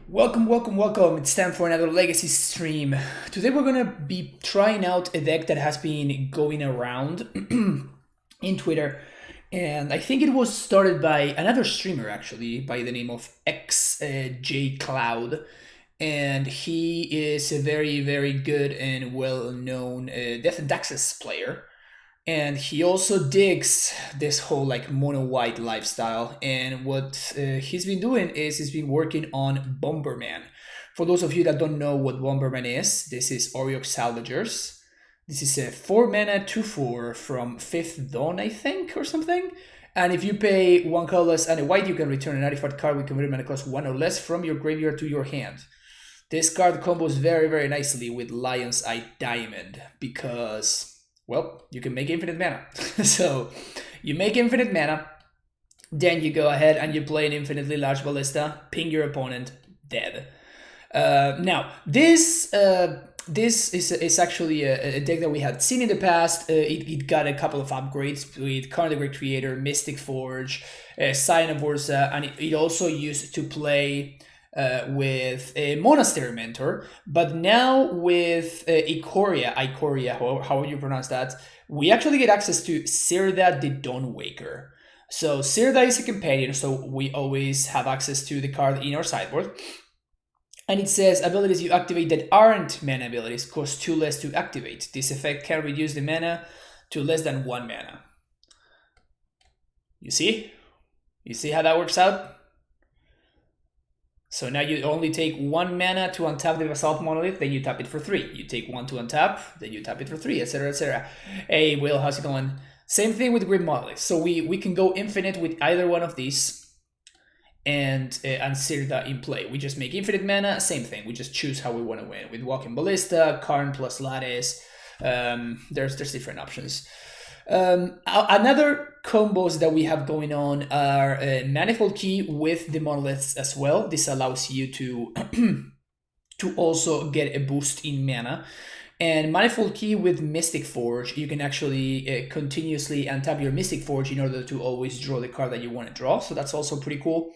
Welcome, welcome, welcome. It's time for another Legacy stream. Today we're gonna be trying out a deck that has been going around in Twitter. And I think it was started by another streamer actually, by the name of XJ Cloud. And he is a very, very good and well-known Death and Taxes player. And he also digs this whole like mono white lifestyle. And what he's been doing is he's been working on Bomberman. For those of you that don't know what Bomberman is, this is Oriox Salvagers. This is a 4 mana 2/4 from 5th Dawn, I think, or something. And if you pay 1 colorless and a white, you can return an artifact card with converted mana cost 1 or less from your graveyard to your hand. This card combos very, very nicely with Lion's Eye Diamond because, well, you can make infinite mana. So you make infinite mana, then you go ahead and you play an infinitely large ballista, ping your opponent, dead. Now, this is actually a deck that we had seen in the past. It got a couple of upgrades with Karn the Great Creator, Mystic Forge, Sign of Urza, and it also used to play with a Monastery Mentor, but now with Ikoria, however you pronounce that, we actually get access to Zirda the Dawnwaker. So Zirda is a companion, so we always have access to the card in our sideboard. And it says abilities you activate that aren't mana abilities cost 2 less to activate. This effect can reduce the mana to less than 1 mana. You see? You see how that works out? So now you only take 1 mana to untap the Basalt Monolith, then you tap it for 3. You take 1 to untap, then you tap it for 3, etc, etc. Hey, Will, how's it going? Same thing with Grid Monolith. So we can go infinite with either one of these and Zirda in play. We just make infinite mana, same thing. We just choose how we want to win. With Walking Ballista, Karn plus Lattice, there's different options. Another combos that we have going on are Manifold Key with the monoliths as well. This allows you to to also get a boost in mana. And Manifold Key with Mystic Forge, you can actually continuously untap your Mystic Forge in order to always draw the card that you want to draw. So that's also pretty cool.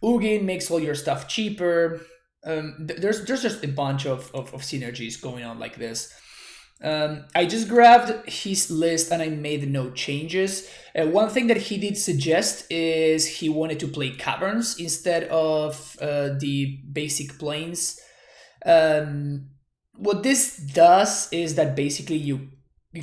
Ugin makes all your stuff cheaper. There's just a bunch of synergies going on like this. I just grabbed his list and I made no changes. One thing that he did suggest is he wanted to play Caverns instead of the basic planes. What this does is that basically you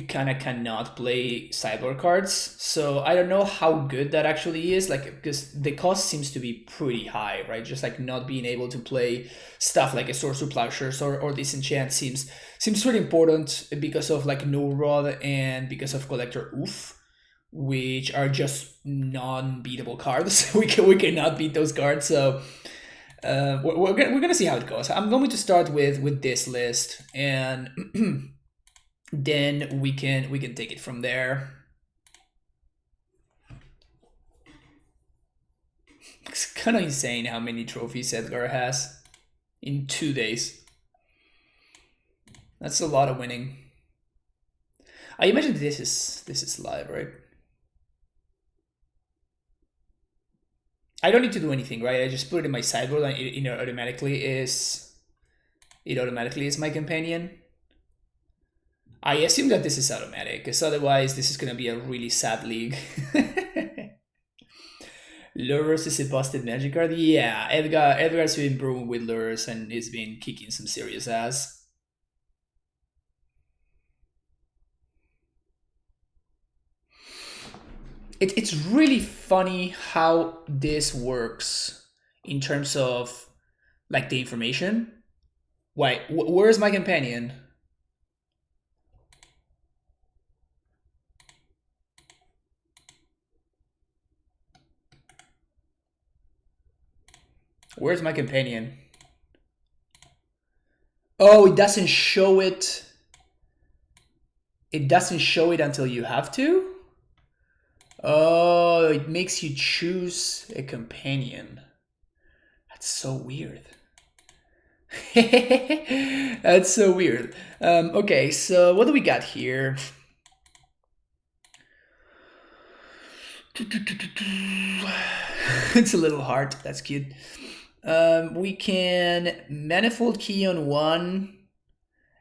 kind of cannot play sideboard cards. So I don't know how good that actually is, like, because the cost seems to be pretty high, right? Just like not being able to play stuff like a Source of Plowshares or Disenchant seems really important because of like No Rod and because of Collector Oof, which are just non-beatable cards. we cannot beat those cards. So we're gonna see how it goes. I'm going to start with this list and then we can take it from there. It's kind of insane how many trophies Edgar has in 2 days. That's a lot of winning. I imagine this is live, right? I don't need to do anything, right? I just put it in my sideboard and it automatically is my companion. I assume that this is automatic, because otherwise this is going to be a really sad league. Lurrus is a busted magic card? Yeah, Edgar's been brewing with Lurrus and he's been kicking some serious ass. It's really funny how this works in terms of like the information. Why? Where's my companion? Where's my companion? Oh, it doesn't show it. It doesn't show it until you have to? Oh, it makes you choose a companion. That's so weird. That's so weird. Okay, so what do we got here? It's a little hard. That's cute. We can Manifold Key on 1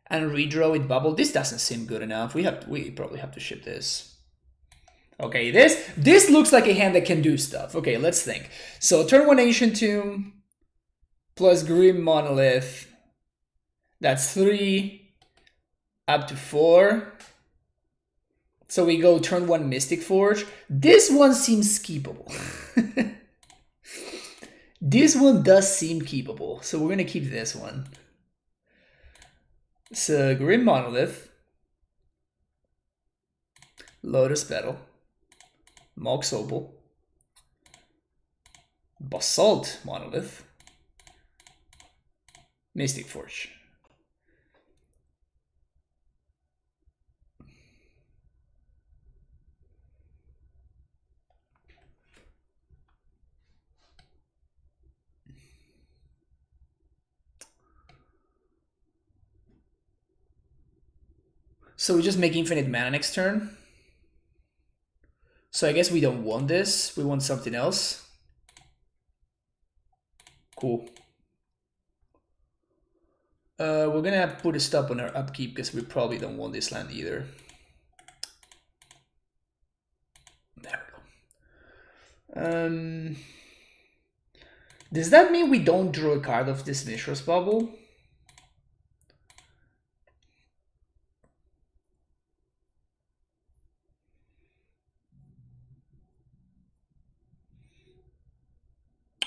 and redraw with Bubble. This doesn't seem good enough. We probably have to ship this. Okay, this looks like a hand that can do stuff. Okay, let's think. So turn 1 Ancient Tomb plus Grim Monolith. That's 3 up to 4. So we go turn 1 Mystic Forge. This one seems keepable. This one does seem keepable, so we're gonna keep this one. So Grim Monolith, Lotus Petal, Mox Opal, Basalt Monolith, Mystic Forge. So we just make infinite mana next turn. So I guess we don't want this. We want something else. Cool. We're gonna put a stop on our upkeep because we probably don't want this land either. There we go. Does that mean we don't draw a card of this Mishra's Bubble?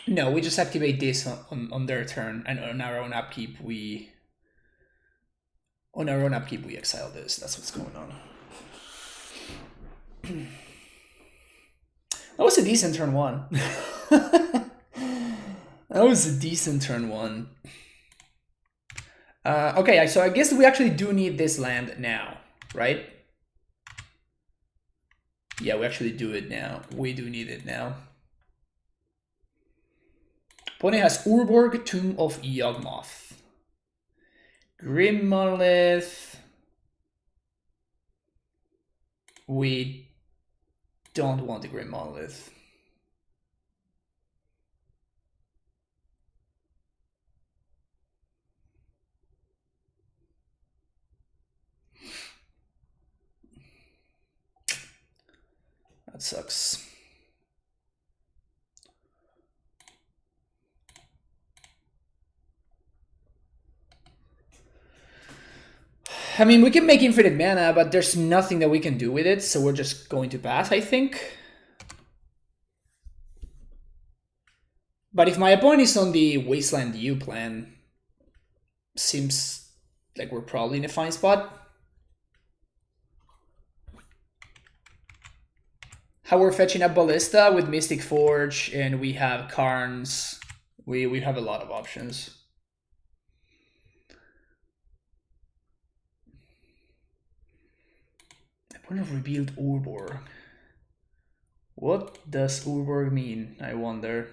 No, we just activate this on their turn, and on our own upkeep we exile this. That's what's going on. That was a decent turn 1. That was a decent turn 1. Okay, so I guess we actually do need this land now, right? Yeah, we actually do it now. We do need it now. Opponent has Urborg, Tomb of Yawgmoth. Grim Monolith. We don't want the Grim Monolith. That sucks. I mean, we can make infinite mana, but there's nothing that we can do with it, so we're just going to pass, I think. But if my opponent is on the Wasteland U plan, seems like we're probably in a fine spot. How we're fetching up Ballista with Mystic Forge, and we have Karns. We have a lot of options. Point of revealed Urborg. What does Urborg mean, I wonder?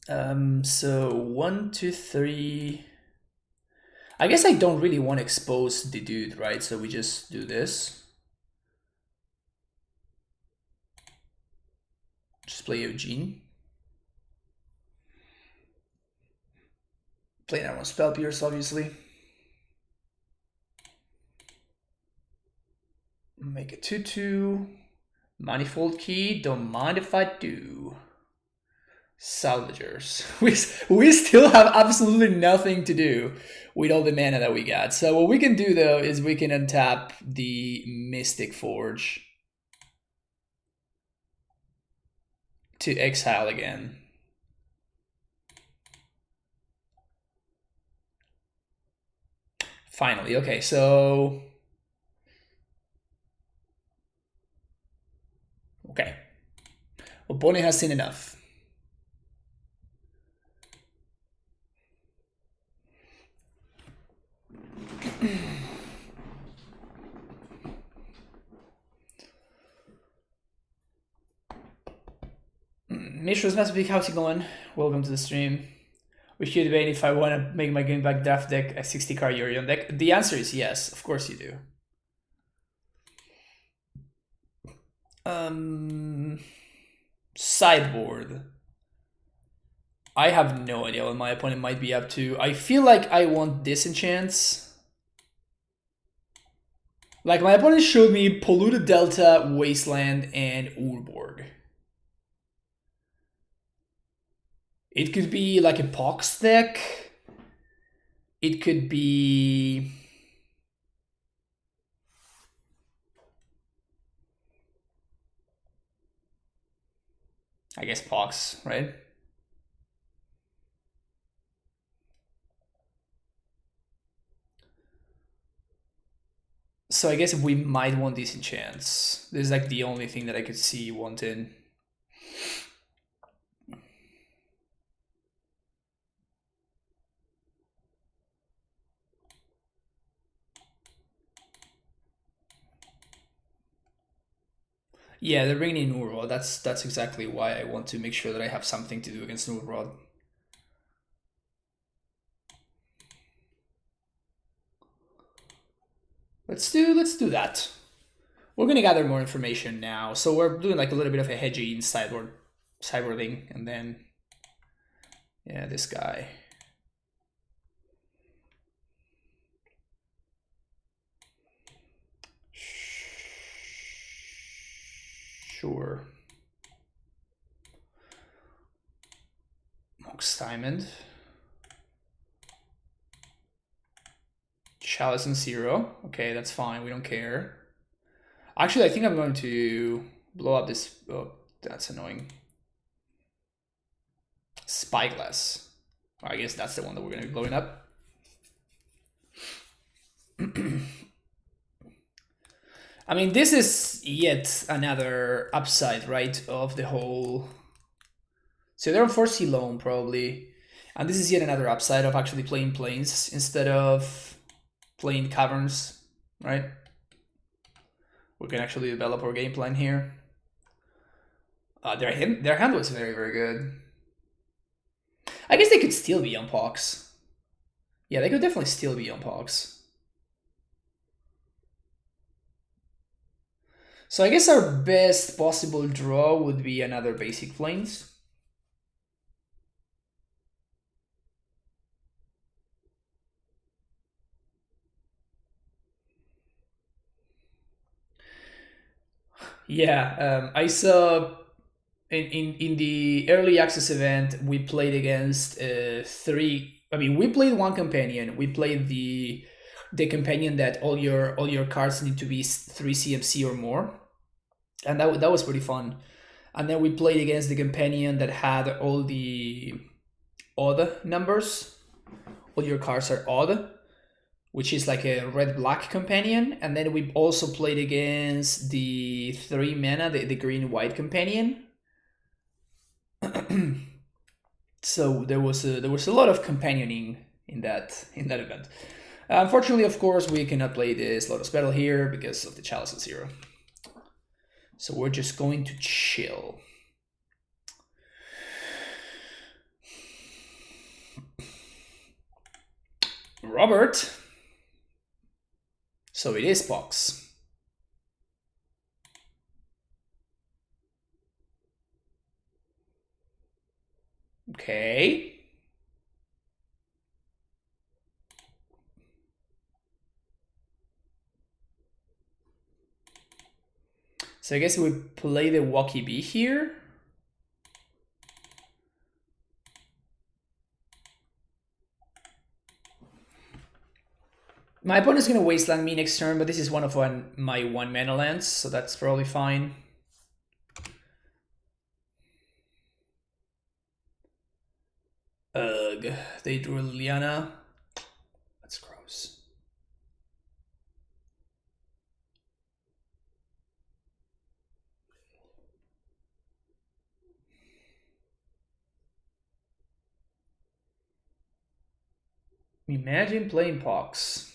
So 1, 2, 3. I guess I don't really want to expose the dude, right? So we just do this. Just play Eugene. Play that one Spell Pierce, obviously. Make a 2/2. Manifold Key, don't mind if I do. Salvagers. We still have absolutely nothing to do with all the mana that we got. So what we can do though is we can untap the Mystic Forge to exile again. Finally, okay, so okay. Opponent has seen enough. Mishra's Masterpiece, how's it going? Welcome to the stream. We should debate if I want to make my game back draft deck a 60 card Yorion deck. The answer is yes, of course you do. Sideboard. I have no idea what my opponent might be up to. I feel like I want disenchants. Like, my opponent showed me Polluted Delta, Wasteland, and Urborg. It could be like a Pox deck. It could be... I guess Pox, right? So I guess we might want disenchants. This is like the only thing that I could see wanting. Yeah, they're bringing in Urrod. That's exactly why I want to make sure that I have something to do against Urrod. Let's do that. We're gonna gather more information now. So we're doing like a little bit of a hedging sideboarding, and then yeah, this guy. Sure. Mox Diamond. Chalice and Zero. Okay, that's fine. We don't care. Actually, I think I'm going to blow up this. Oh, that's annoying. Spyglass. I guess that's the one that we're going to be blowing up. I mean, this is yet another upside, right, of the whole... So they're on 4C loan, probably. And this is yet another upside of actually playing planes instead of playing caverns, right? We can actually develop our game plan here. Their hand was very, very good. I guess they could still be on Pox. Yeah, they could definitely still be on Pox. So I guess our best possible draw would be another basic planes. Yeah, I saw in the early access event we played against three. I mean, we played one companion. We played the companion that all your cards need to be 3 CMC or more, and that was pretty fun. And then we played against the companion that had all the odd numbers. All your cards are odd, which is like a red-black companion. And then we also played against the 3 mana, the green-white companion. So there was a lot of companioning in that event. Unfortunately, of course, we cannot play this Lotus Battle here because of the Chalice and Zero. So we're just going to chill. Robert. So it is Pox. Okay. So I guess we play the Wacky Bee here. My opponent's gonna wasteland me next turn, but this is one of my 1 mana lands, so that's probably fine. Ugh, they drew Liliana. That's gross. Imagine playing Pox.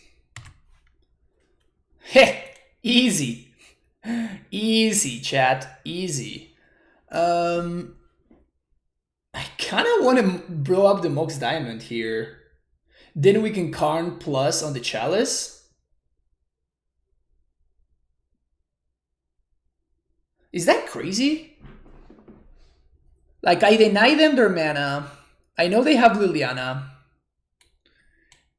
Heh! Easy. Easy, chat. Easy. I kind of want to blow up the Mox Diamond here. Then we can Karn plus on the Chalice. Is that crazy? Like, I deny them their mana. I know they have Liliana.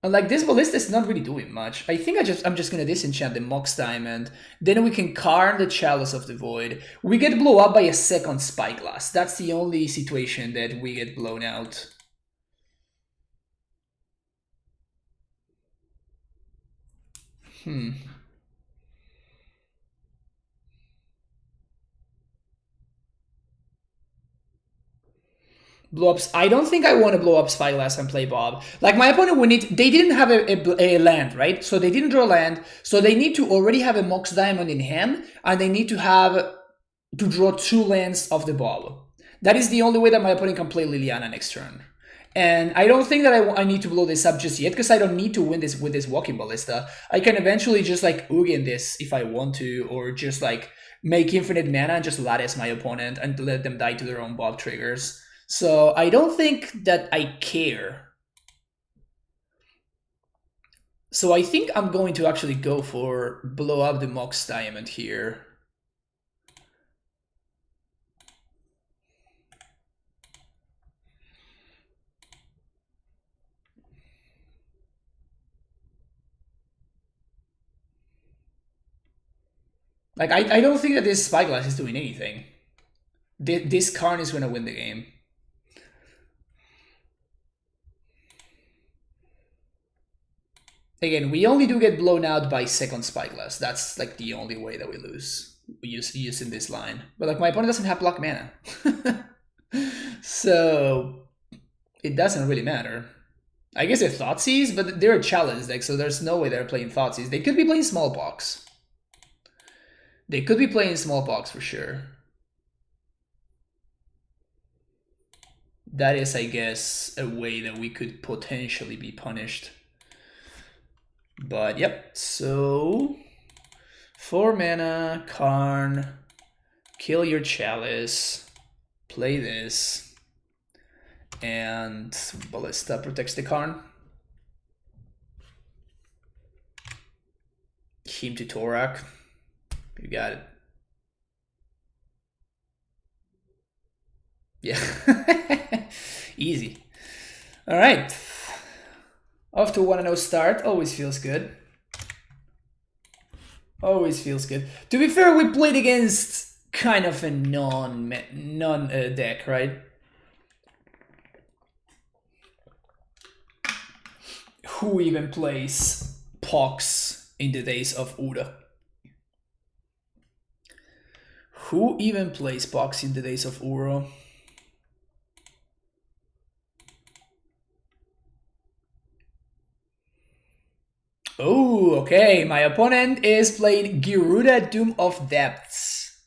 And like, this Ballista is not really doing much. I think I'm just gonna disenchant the Mox Diamond. Then we can Karn the Chalice of the Void. We get blown up by a second Spyglass. That's the only situation that we get blown out. Blow ups. I don't think I want to blow up Spyglass and play Bob. Like, my opponent would need. They didn't have a land, right? So they didn't draw land. So they need to already have a Mox Diamond in hand, and they need to have to draw 2 lands of the Bob. That is the only way that my opponent can play Liliana next turn. And I don't think that I need to blow this up just yet, because I don't need to win this with this Walking Ballista. I can eventually just like Ugin this if I want to, or just like make infinite mana and just lattice my opponent and let them die to their own Bob triggers. So I don't think that I care. So I think I'm going to actually go for blow up the Mox Diamond here. Like, I don't think that this Spyglass is doing anything. This Karn is going to win the game. Again, we only do get blown out by second Spyglass. That's like the only way that we lose using this line. But like, my opponent doesn't have block mana. So it doesn't really matter. I guess they're Thoughtseize, but they're a challenge deck, so there's no way they're playing Thoughtseize. They could be playing Smallpox. They could be playing Smallpox for sure. That is, I guess, a way that we could potentially be punished. But yep, so 4 mana, Karn, kill your Chalice, play this, and Ballista protects the Karn. Him to Torak. You got it. Yeah. Easy. All right. Off to 1-0 start. Always feels good. Always feels good. To be fair, we played against kind of a non deck, right? Who even plays Pox in the days of Uda? Who even plays Pox in the days of Uro? Oh, okay. My opponent is playing Gyruda, Doom of Depths.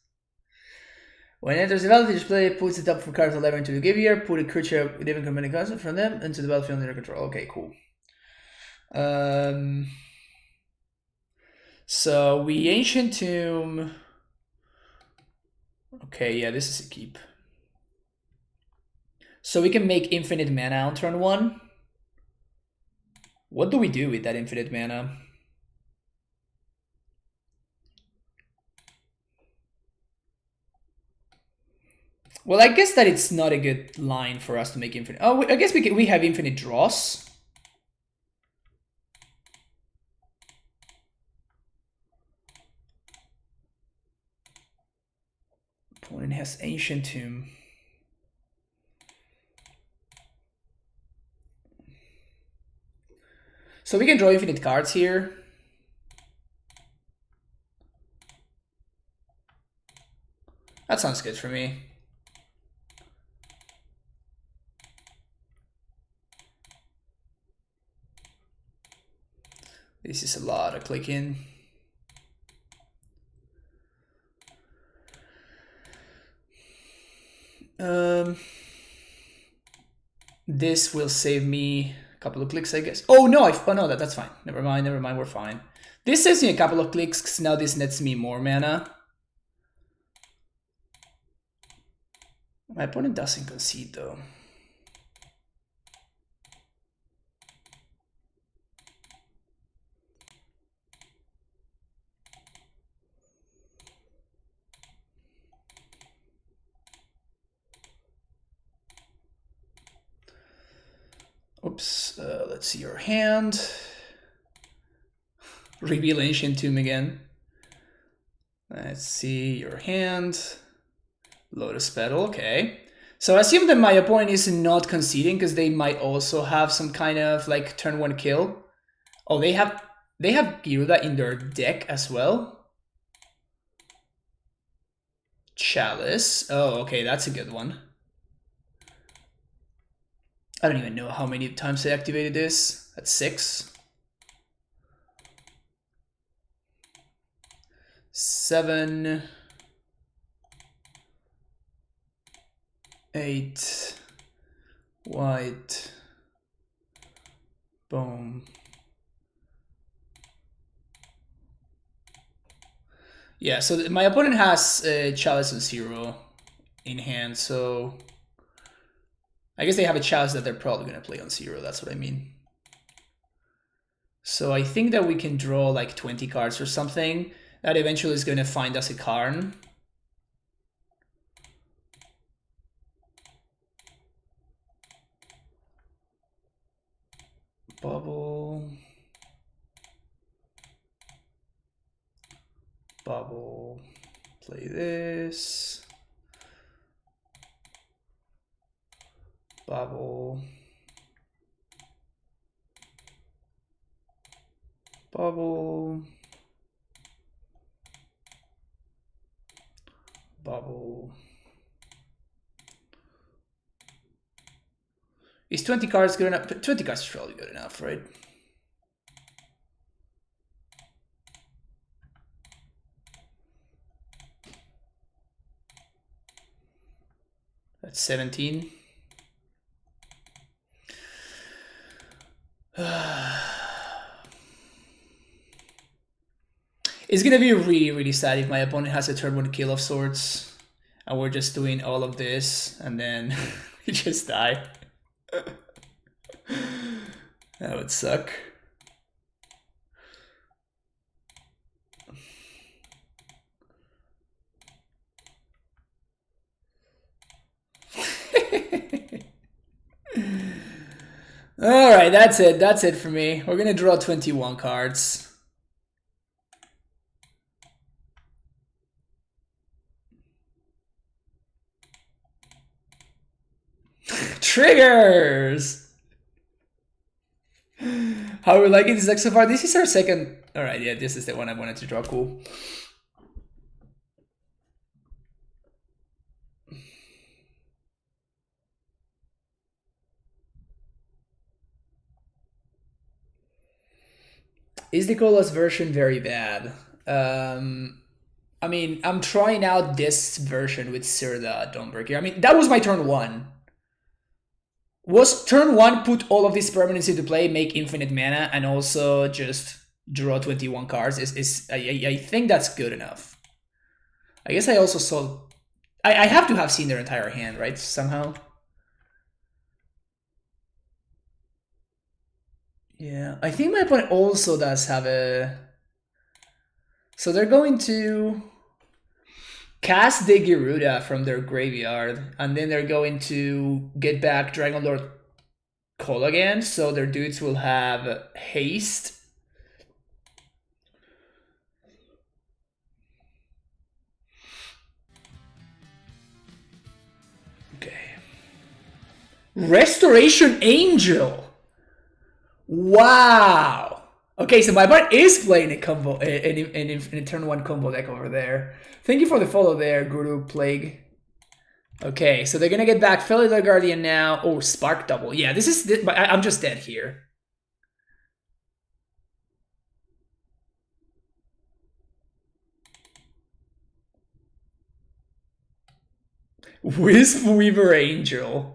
When it enters the battlefield, each player puts it up for cards 11 to the graveyard, put a creature with even commanding concept from them into the battlefield under control. Okay, cool. So we Ancient Tomb. Okay, yeah, this is a keep. So we can make infinite mana on turn 1. What do we do with that infinite mana? Well, I guess that it's not a good line for us to make infinite. Oh, I guess we have infinite draws. Opponent has Ancient Tomb. So we can draw infinite cards here. That sounds good for me. This is a lot of clicking. This will save me a couple of clicks, I guess. Oh no, no, that's fine. Never mind, we're fine. This saves me a couple of clicks, because now this nets me more mana. My opponent doesn't concede though. Oops, let's see your hand. Reveal Ancient Tomb again. Let's see your hand. Lotus Petal, okay. So I assume that my opponent is not conceding because they might also have some kind of like turn 1 kill. Oh, they have Gyruda in their deck as well. Chalice. Oh, okay, that's a good one. I don't even know how many times I activated this. That's 6. 7. 8. White. Boom. Yeah, so my opponent has Chalice and 0 in hand, so I guess they have a Chalice that they're probably going to play on 0, that's what I mean. So I think that we can draw like 20 cards or something. That eventually is going to find us a Karn. Bubble. Bubble. Play this. Bubble. Bubble. Bubble. Is 20 cards good enough? 20 cards is probably good enough, right? That's 17. It's gonna be really, really sad if my opponent has a turn 1 kill of sorts and we're just doing all of this and then we just die. That would suck. Alright, that's it. That's it for me. We're gonna draw 21 cards. Triggers! How are we liking this deck so far? This is our second... Alright, yeah, this is the one I wanted to draw. Cool. Is the Colas version very bad? I mean, I'm trying out this version with Zirda Bomberman. I mean, that was my turn 1. Was turn 1 put all of these permanents into play, make infinite mana, and also just draw 21 cards? I think that's good enough. I guess I also saw... I have to have seen their entire hand, right? Somehow. Yeah, I think my opponent also does have a... So they're going to cast the Gyruda from their graveyard, and then they're going to get back Dragon Lord Call again, so their dudes will have haste. Okay. Restoration Angel! Wow! Okay, so my opponent is playing a combo, in a turn 1 combo deck over there. Thank you for the follow there, Guru Plague. Okay, so they're gonna get back Felidar Guardian now. Oh, Spark Double. Yeah, this is... I'm just dead here. Wisp Weaver Angel.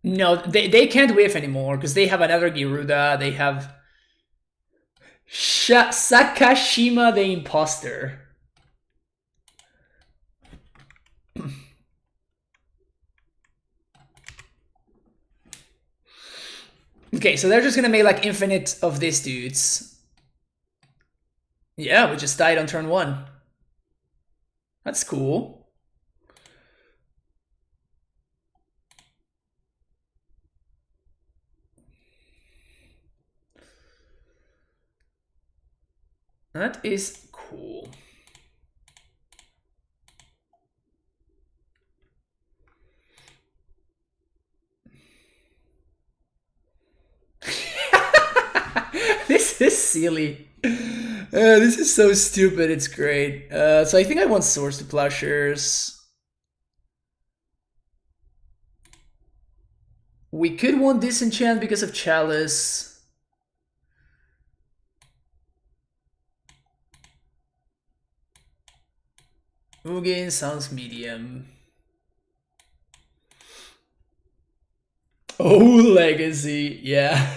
No, they can't whiff anymore because they have another Gyruda. They have Sakashima the Imposter. Okay, so they're just gonna make like infinite of these dudes. Yeah, we just died on turn 1. That's cool. That is cool. This is silly. This is so stupid, it's great. So I think I want Swords to Plowshares. We could want Disenchant because of Chalice. Ugin sounds medium. Oh, Legacy, yeah.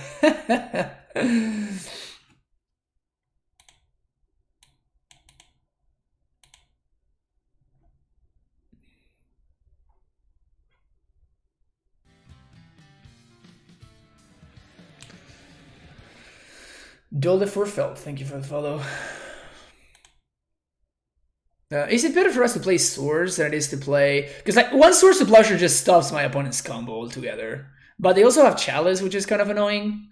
Dolde for Felt, thank you for the follow. Is it better for us to play Swords than it is to play... Because like one Swords to Plowshare just stops my opponent's combo altogether. But they also have Chalice, which is kind of annoying.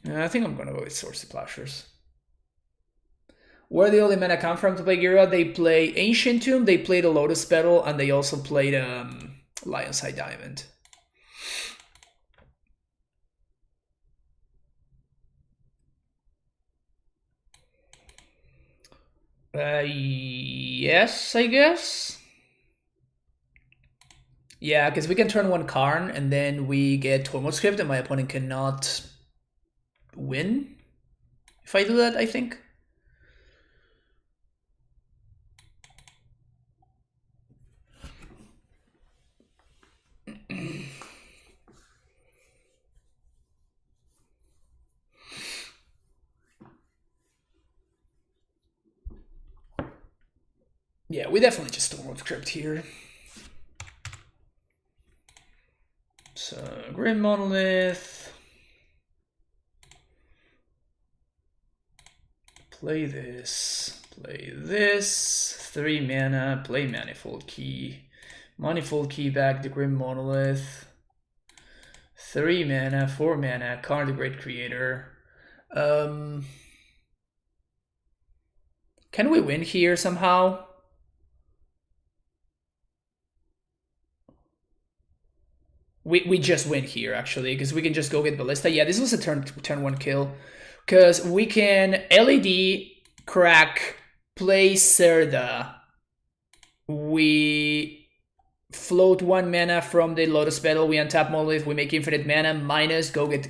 I think I'm gonna go with Swords to Plowshares. Where the only mana come from to play Gyruda? They play Ancient Tomb, they played a Lotus Petal, and they also played Lion's Eye Diamond. Yes, I guess. Yeah, because we can turn 1 Karn, and then we get Tormod Script, and my opponent cannot win if I do that, I think. Yeah, we definitely just Tormod Script here. So, Grim Monolith. Play this. 3 mana, play Manifold Key. Manifold Key back to Grim Monolith. 3 mana, 4 mana, Karn the Great Creator. Can we win here somehow? We just win here, actually, because we can just go get Ballista. Yeah, this was a turn 1 kill. Because we can LED, crack, play Zirda. We float 1 mana from the Lotus Petal, we untap Monolith, we make infinite mana, minus, go get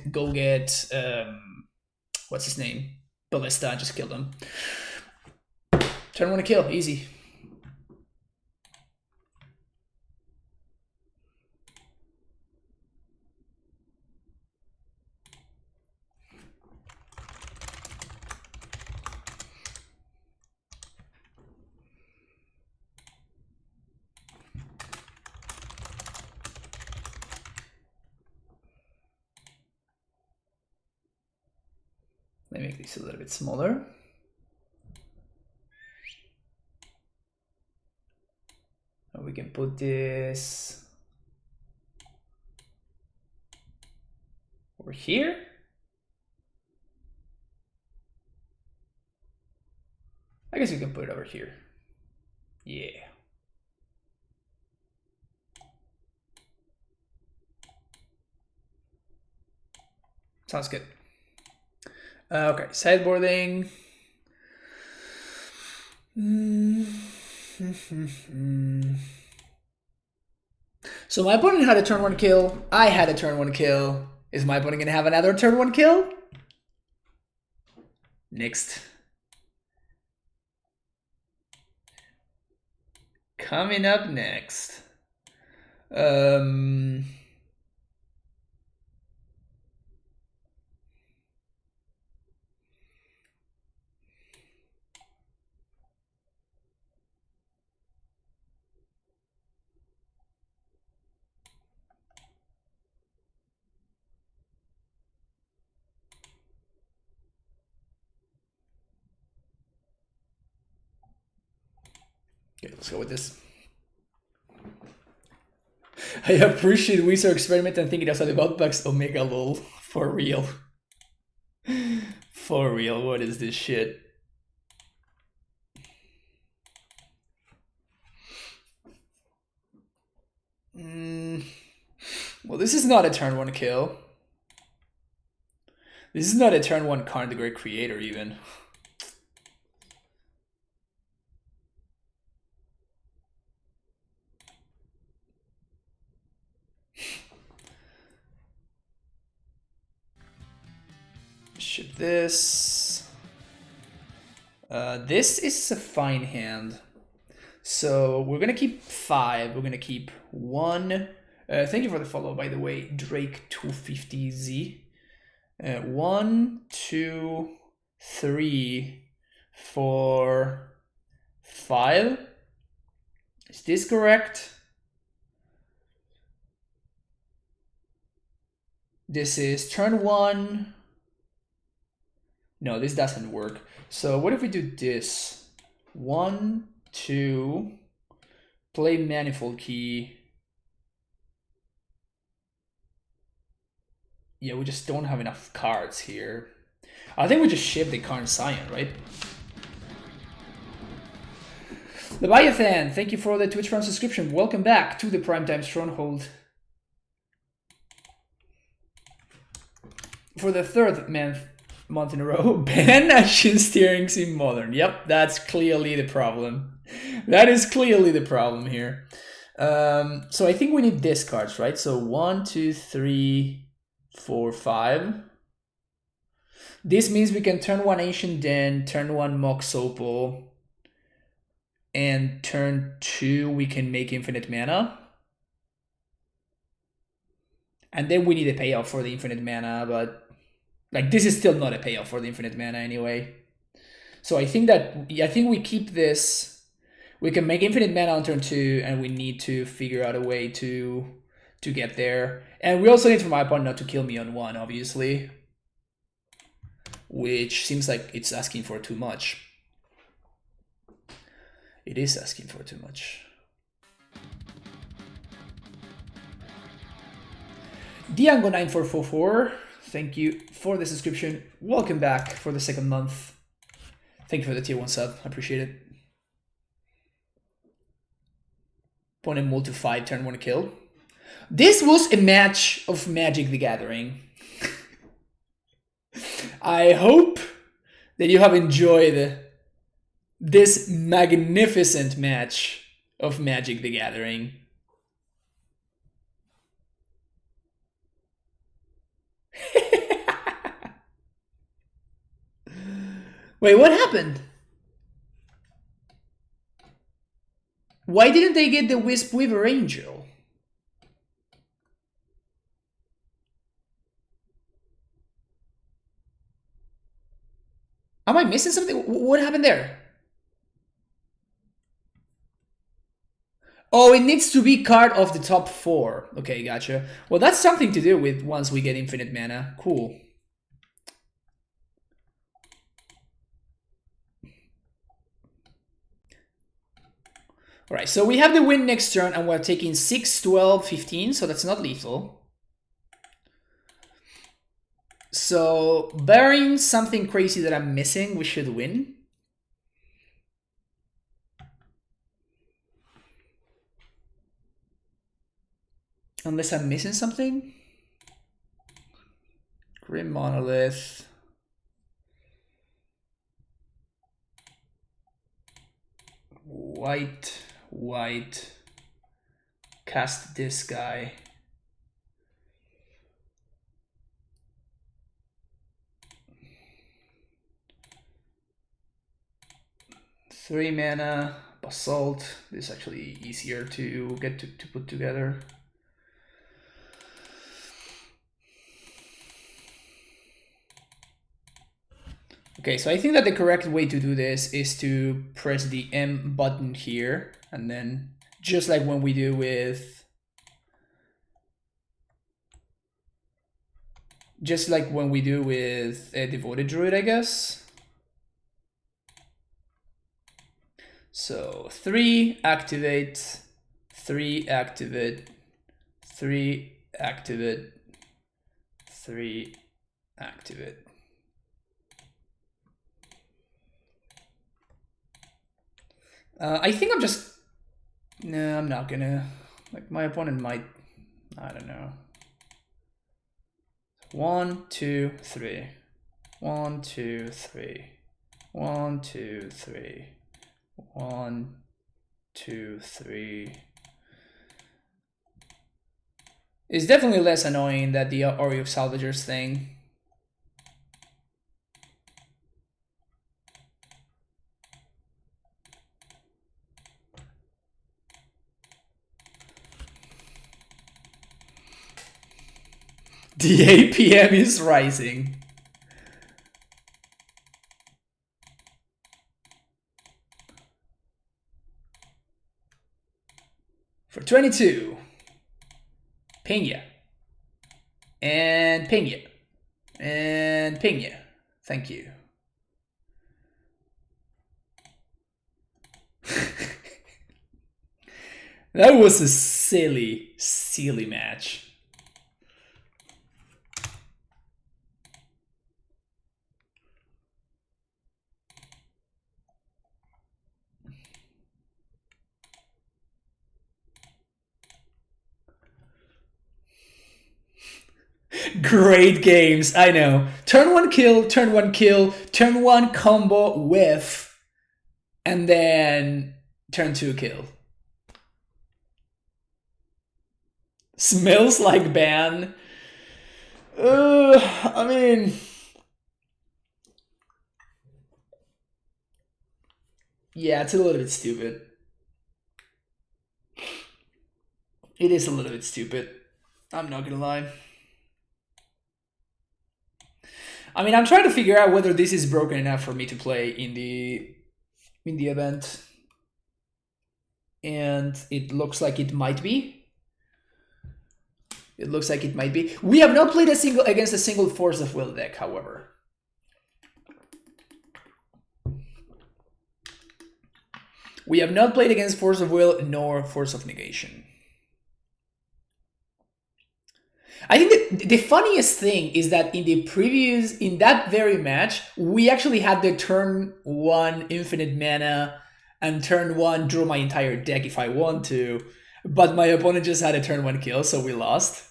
what's his name? Ballista, just kill them. Turn 1 to kill, easy. Let me make these a little bit smaller. And we can put this over here. I guess we can put it over here. Yeah. Sounds good. Okay, sideboarding. So my opponent had a turn 1 kill. I had a turn 1 kill. Is my opponent gonna have another turn 1 kill? Next. Coming up next. Okay, let's go with this. I appreciate Wizard Experiment and thinking outside the box. Omega lol. For real. For real, what is this shit? Well, this is not a turn 1 kill. This is not a turn 1 card, the Great Creator, even. Ship this. This is a fine hand. So we're gonna keep 5. We're gonna keep 1. Thank you for the follow, by the way, Drake250Z. 1, 2, 3, 4, 5. Is this correct? This is turn 1. No, this doesn't work. So what if we do this? 1, 2, play Manifold Key. Yeah, we just don't have enough cards here. I think we just ship the Karn Scion, right? Leviathan, thank you for the Twitch Prime subscription. Welcome back to the Primetime Stronghold. For the 3rd month in a row, ban action steerings in Modern. Yep, that's clearly the problem. That is clearly the problem here. So I think we need these cards, right? So 1, 2, 3, 4, 5. This means we can turn 1 Ancient Den, turn 1 Mox Opal, and turn 2 we can make infinite mana. And then we need a payoff for the infinite mana, but like this is still not a payoff for the infinite mana anyway. So I think we keep this. We can make infinite mana on turn 2, and we need to figure out a way to get there. And we also need for my opponent not to kill me on 1, obviously. Which seems like it's asking for too much. It is asking for too much. Diango9444, thank you for the subscription. Welcome back for the 2nd month. Thank you for the tier 1 sub, I appreciate it. Opponent mull to 5, turn 1 kill. This was a match of Magic the Gathering. I hope that you have enjoyed this magnificent match of Magic the Gathering. Wait, what happened? Why didn't they get the Wisp Weaver Angel? Am I missing something? What happened there? Oh, it needs to be card of the top 4. Okay, gotcha. Well, that's something to do with once we get infinite mana. Cool. Alright, so we have the win next turn, and we're taking 6, 12, 15, so that's not lethal. So, barring something crazy that I'm missing, we should win. Unless I'm missing something. Grim Monolith. White, white. Cast this guy. Three mana, Basalt. This is actually easier to get to put together. Okay, so I think that the correct way to do this is to press the M button here, and then just like when we do with Devoted Druid, I guess. So 3 activate, 3 activate, 3 activate, 3 activate. I think I'm just... No, I'm not gonna... Like, my opponent might... I don't know. 1, 2, 3. 1, 2, 3. 1, 2, 3. 1, 2, 3. It's definitely less annoying than the Oreo Salvagers thing. The APM is rising. For 22. Pena. And Pena. And Pena. Thank you. That was a silly, silly match. Great games, I know. Turn 1 kill, turn 1 kill, turn 1 combo whiff, and then turn 2 kill. Smells like ban. I mean... Yeah, it's a little bit stupid. It is a little bit stupid. I'm not gonna lie. I mean, I'm trying to figure out whether this is broken enough for me to play in the event. And it looks like it might be. It looks like it might be. We have not played against a single Force of Will deck, however. We have not played against Force of Will nor Force of Negation. I think the funniest thing is that in that very match, we actually had the turn 1 infinite mana and turn 1 draw my entire deck if I want to, but my opponent just had a turn 1 kill, so we lost.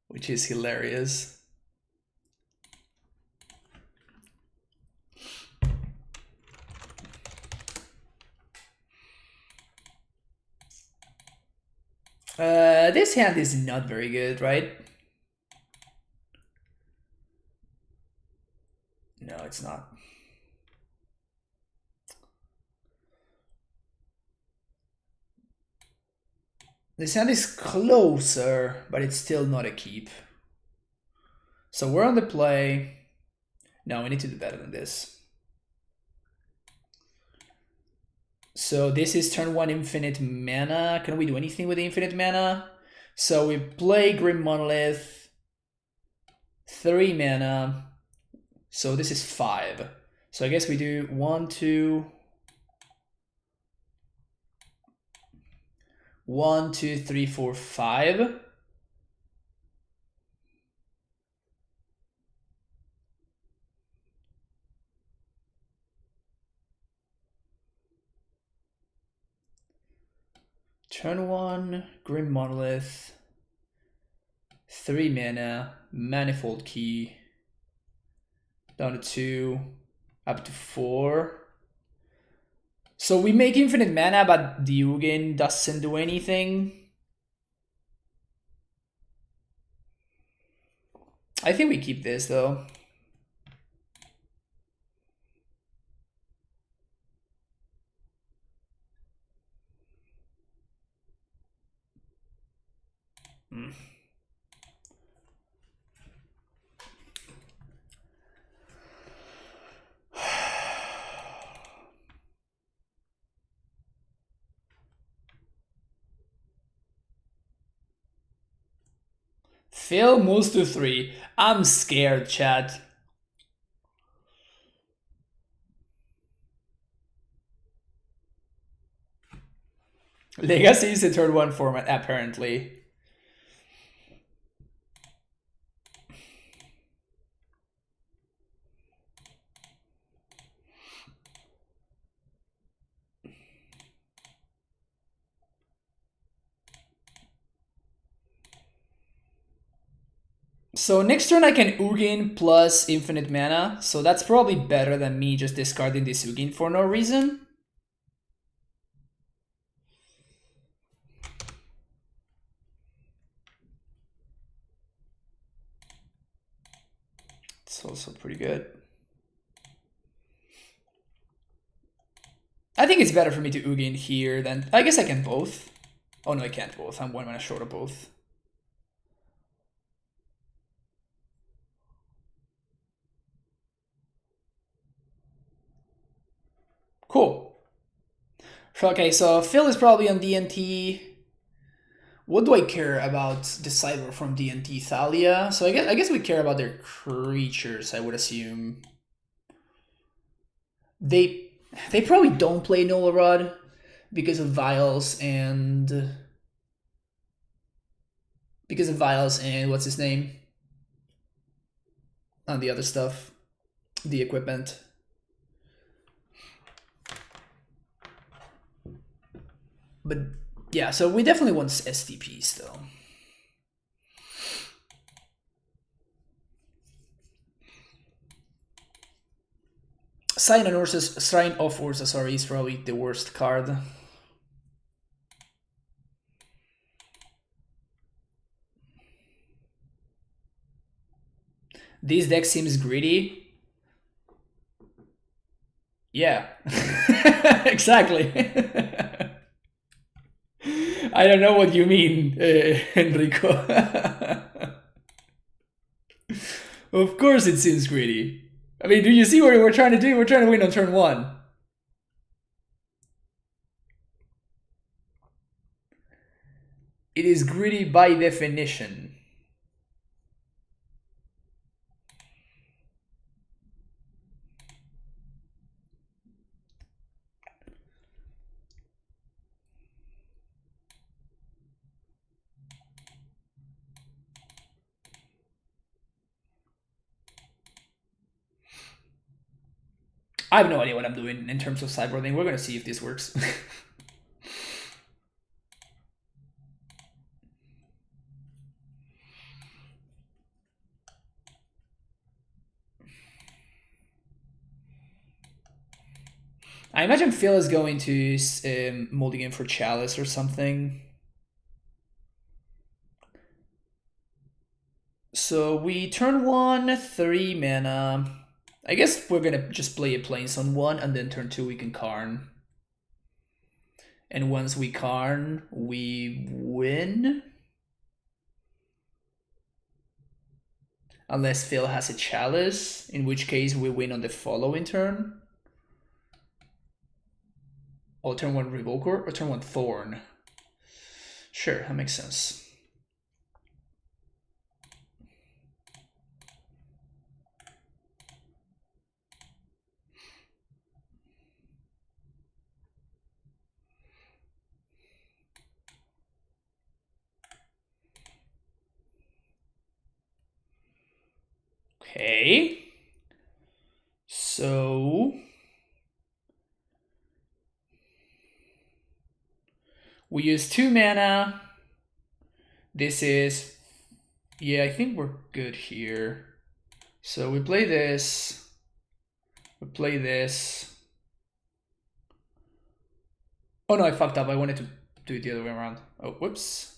Which is hilarious. This hand is not very good, right? No, it's not. This hand is closer, but it's still not a keep. So we're on the play. No, we need to do better than this. So this is turn 1 infinite mana. Can we do anything with the infinite mana? So we play Grim Monolith, 3 mana. So this is 5. So I guess we do 1, 2, 1, 2, 3, 4, 5. Turn 1, Grim Monolith, 3 mana, Manifold Key, down to 2, up to 4. So we make infinite mana, but the Ugin doesn't do anything. I think we keep this though. Phil moves to 3. I'm scared, chat. Legacy is the third one format, apparently. So next turn I can Ugin plus infinite mana, so that's probably better than me just discarding this Ugin for no reason. It's also pretty good. I think it's better for me to Ugin here than... I guess I can both. Oh no, I can't both. I'm 1 mana short of both. Cool. Okay, so Phil is probably on DNT. What do I care about the cyber from DNT? Thalia? So I guess we care about their creatures, I would assume. They probably don't play Nola Rod because of Vials and... Because of Vials and what's his name? On the other stuff. The equipment. But yeah, so we definitely want STPs though. Sign of Ursa, sorry, is probably the worst card. This deck seems greedy. Yeah, exactly. I don't know what you mean, Enrico. Of course it seems greedy. I mean, do you see what we're trying to do? We're trying to win on turn 1. It is greedy by definition. I have no idea what I'm doing in terms of sideboarding. We're gonna see if this works. I imagine Phil is going to mulligan for Chalice or something. So we turn 1, 3 mana. I guess we're gonna just play a Plains on 1, and then turn 2 we can Karn. And once we Karn, we win. Unless Phil has a Chalice, in which case we win on the following turn. Oh, turn 1 Revoker or turn 1 Thorn? Sure, that makes sense. Okay. So we use 2 mana. This is... Yeah, I think we're good here. So we play this. We play this. Oh no, I fucked up. I wanted to do it the other way around. Oh, whoops.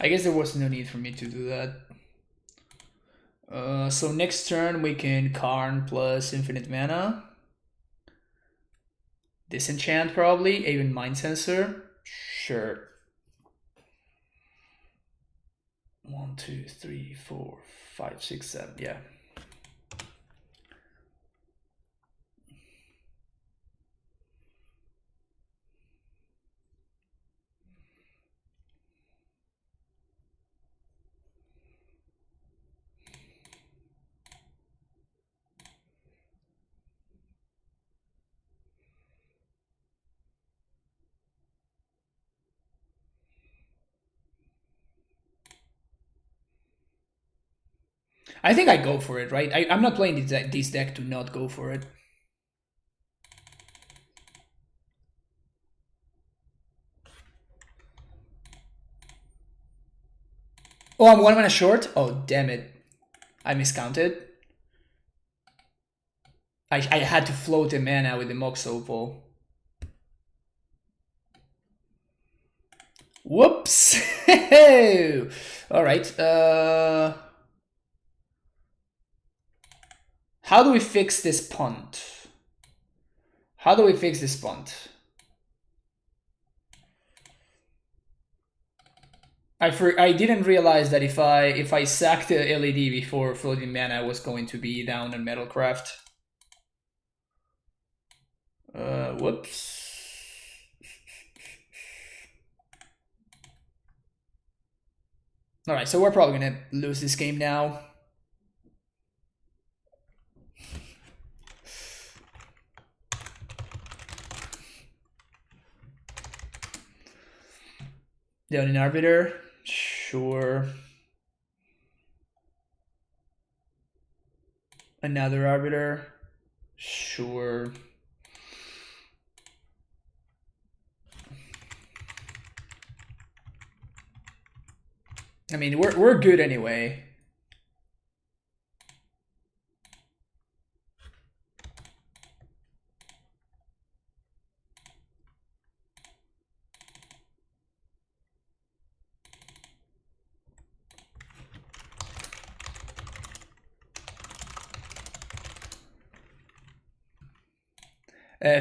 I guess there was no need for me to do that. So next turn we can Karn plus infinite mana. Disenchant probably, even Mind Sensor. Sure. 1, 2, 3, 4, 5, 6, 7, yeah. I think I go for it, right? I'm not playing this deck to not go for it. Oh, I'm 1 mana short? Oh, damn it. I miscounted. I had to float the mana with the Mox Opal. Whoops! Alright, how do we fix this punt? How do we fix this punt? I didn't realize that if I sacked the LED before floating mana, I was going to be down on Metalcraft. Whoops. Alright, so we're probably gonna lose this game now. Down in Arbiter? Sure. Another Arbiter? Sure. I mean, we're good anyway.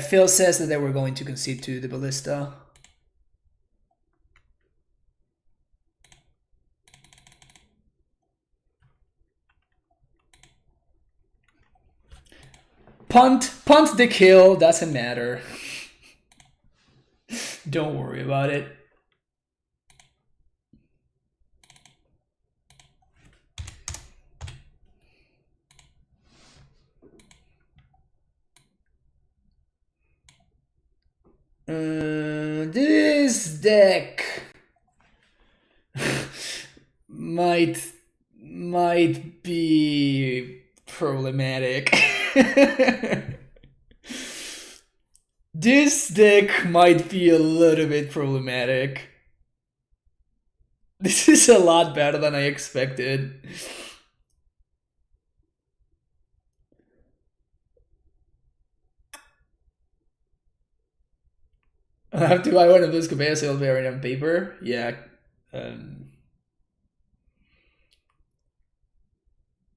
Phil says that they were going to concede to the Ballista. Punt the kill, doesn't matter. Don't worry about it. This deck might be problematic. This deck might be a little bit problematic. This is a lot better than I expected. I have to buy one of those Cabello Sale variant on paper. Yeah.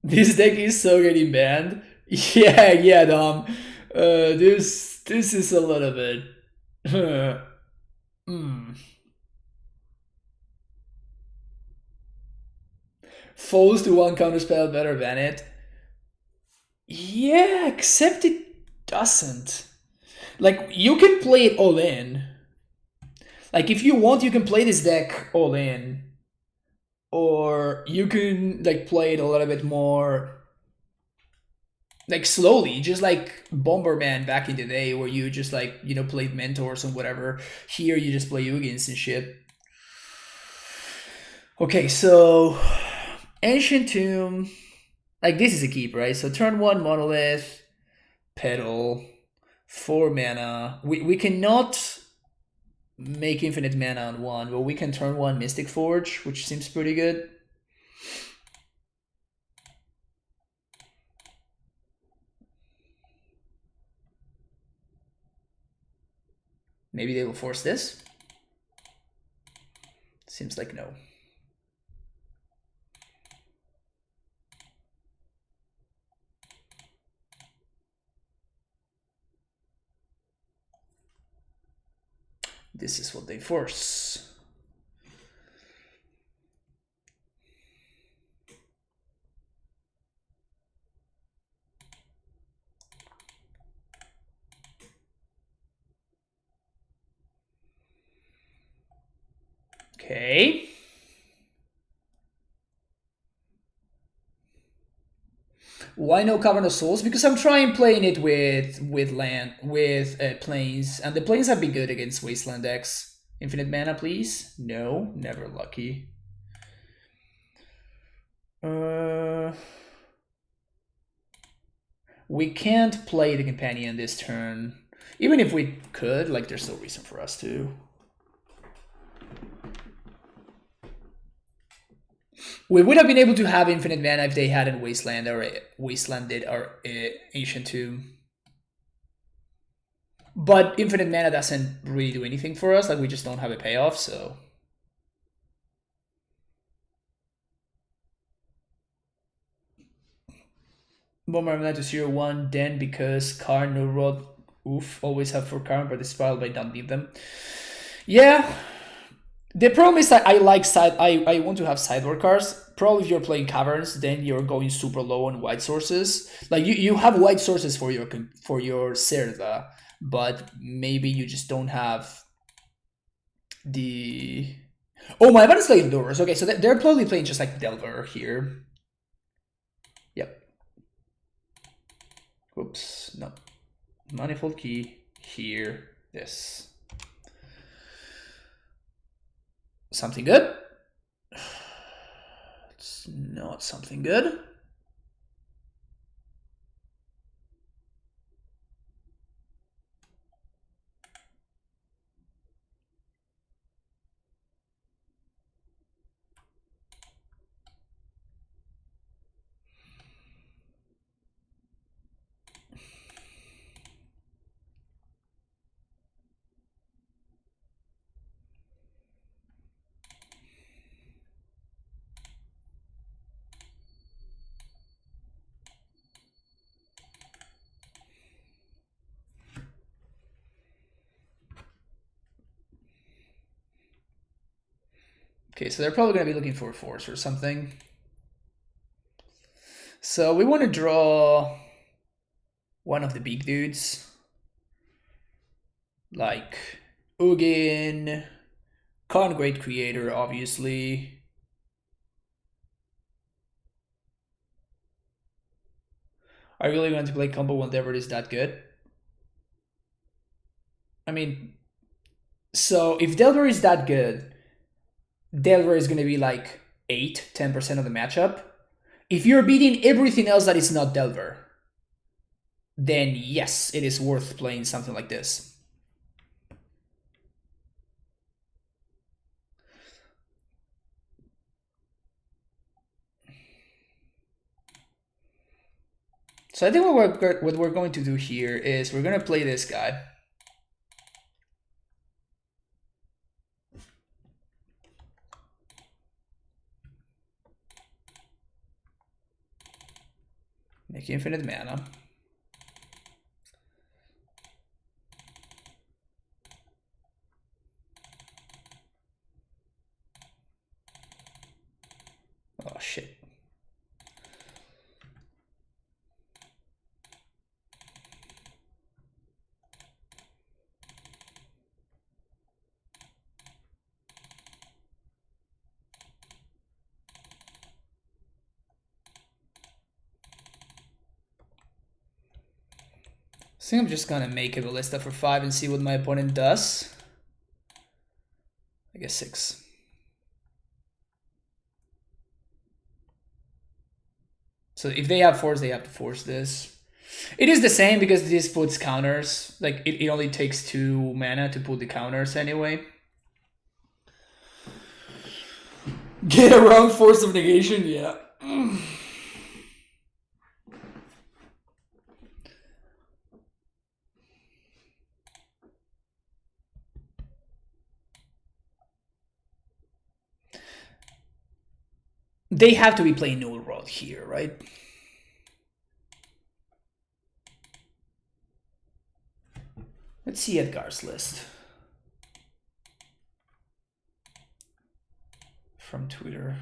This deck is so getting banned. Yeah, Dom. This is a little bit. Falls to one counterspell, better ban it. Yeah, except it doesn't. Like, you can play it all in. Like, if you want, you can play this deck all in. Or you can, like, play it a little bit more, like, slowly. Just like Bomberman back in the day, where you just, like, you know, played Mentors and whatever. Here, you just play Ugins and shit. Okay, so Ancient Tomb. Like, this is a keep, right? So turn 1 Monolith, Petal, 4 mana. We cannot make infinite mana on 1, but we can turn 1 Mystic Forge, which seems pretty good. Maybe they will force this. Seems like no. This is what they force. Okay. Why no Cavern of Souls? Because I'm trying playing it with planes, and the planes have been good against Wasteland decks. Infinite mana, please. No, never lucky. We can't play the companion this turn. Even if we could, like, there's no reason for us to. We would have been able to have infinite mana if they hadn't wastelanded our Ancient Tomb. But infinite mana doesn't really do anything for us, like we just don't have a payoff, so. Bomberman to 0-1, then because Karn, no rod, oof, always have 4 Karn, but the spiral by don't need them. Yeah. The problem is that I want to have sideboard cards. Probably if you're playing Caverns, then you're going super low on white sources. Like you have white sources for your Zirda, but maybe you just don't have the. Oh, my opponent's playing Lurrus. Okay, so they're probably playing just like Delver here. Yep. Oops, no. Manifold key here. This. Something good? It's not something good. Okay, so they're probably going to be looking for a force or something. So we want to draw one of the big dudes. Like Ugin, Khan Great Creator, obviously. I really want to play combo whenever it is that good. I mean, so if Delver is that good, Delver is going to be like 8-10% of the matchup. If you're beating everything else that is not Delver, then yes, it is worth playing something like this. So I think what we're going to do here is we're going to play this guy. Make infinite mana. Oh shit. I think I'm just gonna make a ballista for 5 and see what my opponent does. I guess 6. So if they have force, they have to force this. It is the same because this puts counters. Like it only takes 2 mana to put the counters anyway. Get around force of negation, yeah. They have to be playing Null Rod here, right? Let's see Edgar's list. From Twitter.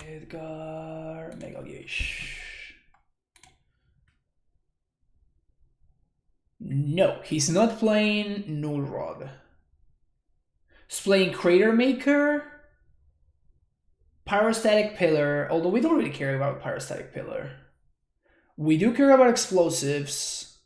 Edgar Megalish. No, he's not playing Null Rod. He's playing Crater Maker, Pyrostatic Pillar, although we don't really care about Pyrostatic Pillar. We do care about explosives.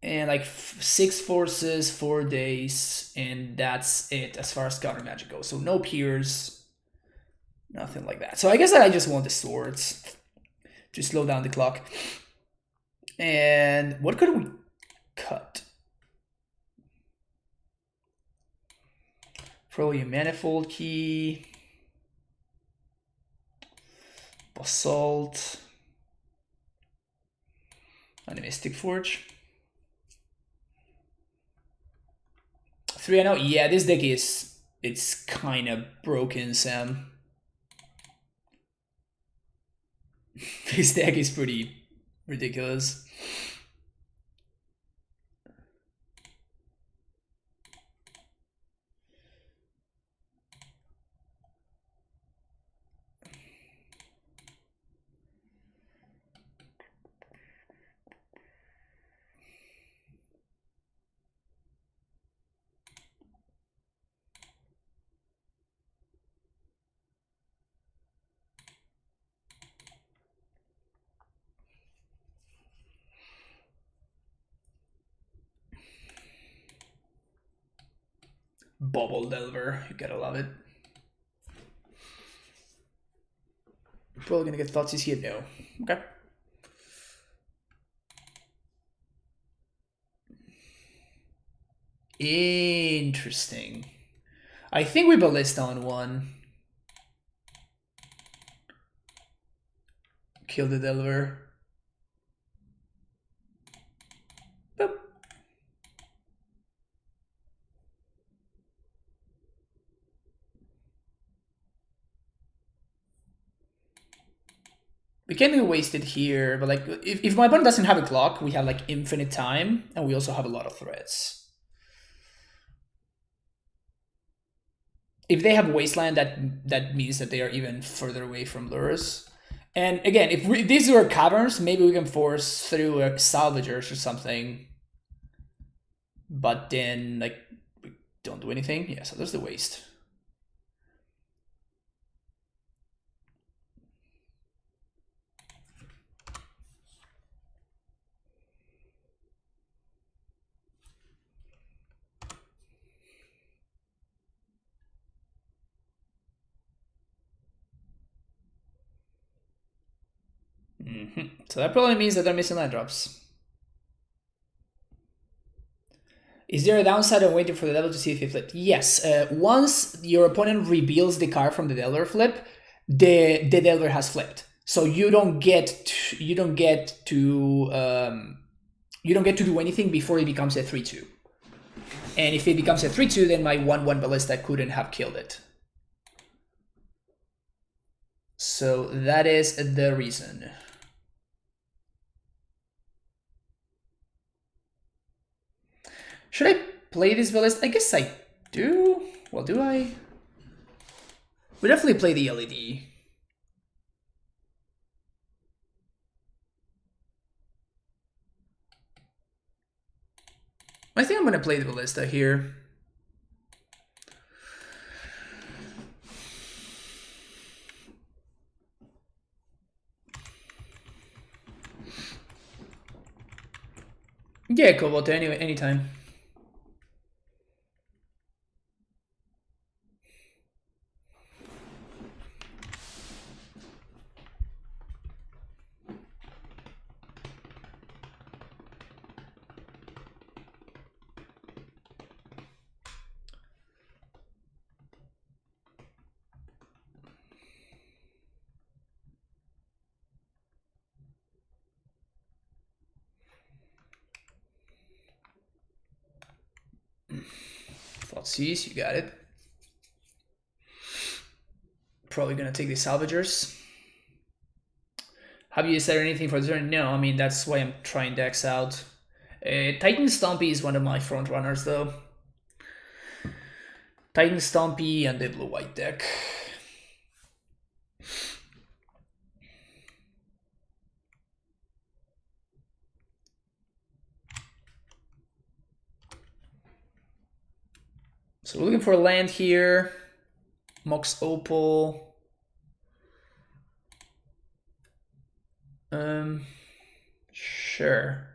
And like 6 forces, 4 days, and that's it as far as counter magic goes. So no Piers, Nothing like that. So I guess that I just want the swords to slow down the clock. And what could we cut? Probably a manifold key. Basalt. Animistic Forge. 3-0. Yeah, this deck is... It's kind of broken, Sam. This deck is pretty ridiculous. Bubble Delver, you gotta love it. Probably gonna get Thoughtseize here, no. Okay. Interesting. I think we ballista on one. Kill the Delver. Boop. We can be wasted here, but like if my opponent doesn't have a clock, we have like infinite time, and we also have a lot of threats. If they have Wasteland, that means that they are even further away from Lurrus. And again, if these were caverns, maybe we can force through a salvagers or something. But then, like, we don't do anything. Yeah, so there's the waste. So that probably means that they're missing land drops. Is there a downside of waiting for the Delver to see if he flipped? Yes. Once your opponent reveals the card from the Delver flip, the Delver has flipped. So you don't get to do anything before it becomes a 3/2. And if it becomes a 3/2, then my 1/1 ballista couldn't have killed it. So that is the reason. Should I play this ballista? I guess I do. Well, do I? We definitely play the LED. I think I'm going to play the ballista here. Yeah, Cobalt, anyway, anytime. Thoughtseize, you got it. Probably gonna take the salvagers. Have you decided anything for the turn? No, I mean that's why I'm trying decks out. Titan Stompy is one of my front runners though. Titan Stompy and the blue-white deck. So we're looking for a land here. Mox Opal. Sure.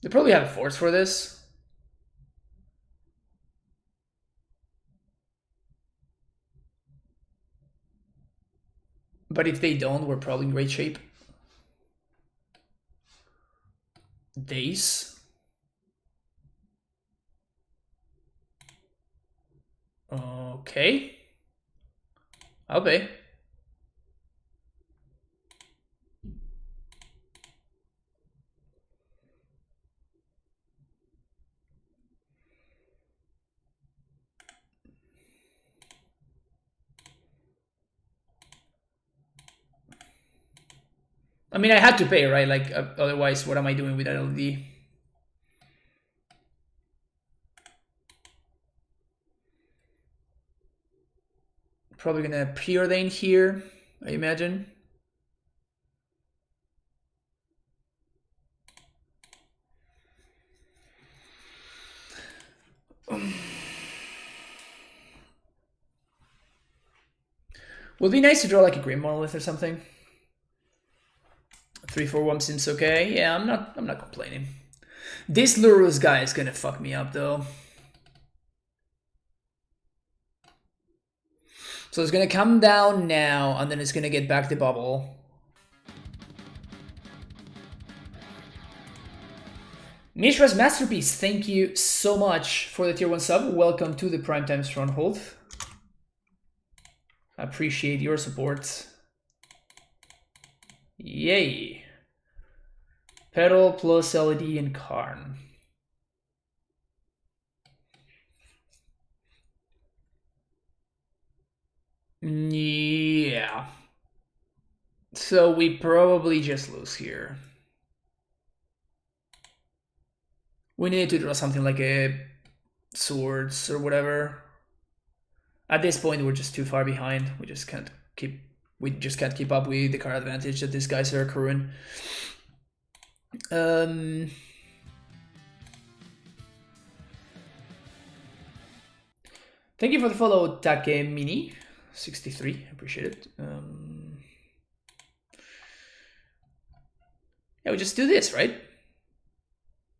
They probably have a force for this. But if they don't, we're probably in great shape. Days. Okay. I'll pay. I mean, I had to pay, right? Like, otherwise, what am I doing with that LED? Probably gonna preordain here, I imagine. Would be nice to draw like a green monolith or something. 3/4 seems okay. Yeah, I'm not complaining. This Lurrus guy is gonna fuck me up though. So it's gonna come down now, and then it's gonna get back the bubble. Mishra's Masterpiece, thank you so much for the tier 1 sub. Welcome to the Primetime Stronghold. I appreciate your support. Yay. Pedal plus LED and Karn. Yeah. So we probably just lose here. We need to draw something like a swords or whatever. At this point, we're just too far behind. We just can't keep up with the card advantage that these guys are accruing. Thank you for the follow, Take Mini 63. Appreciate it. Yeah, we just do this, right?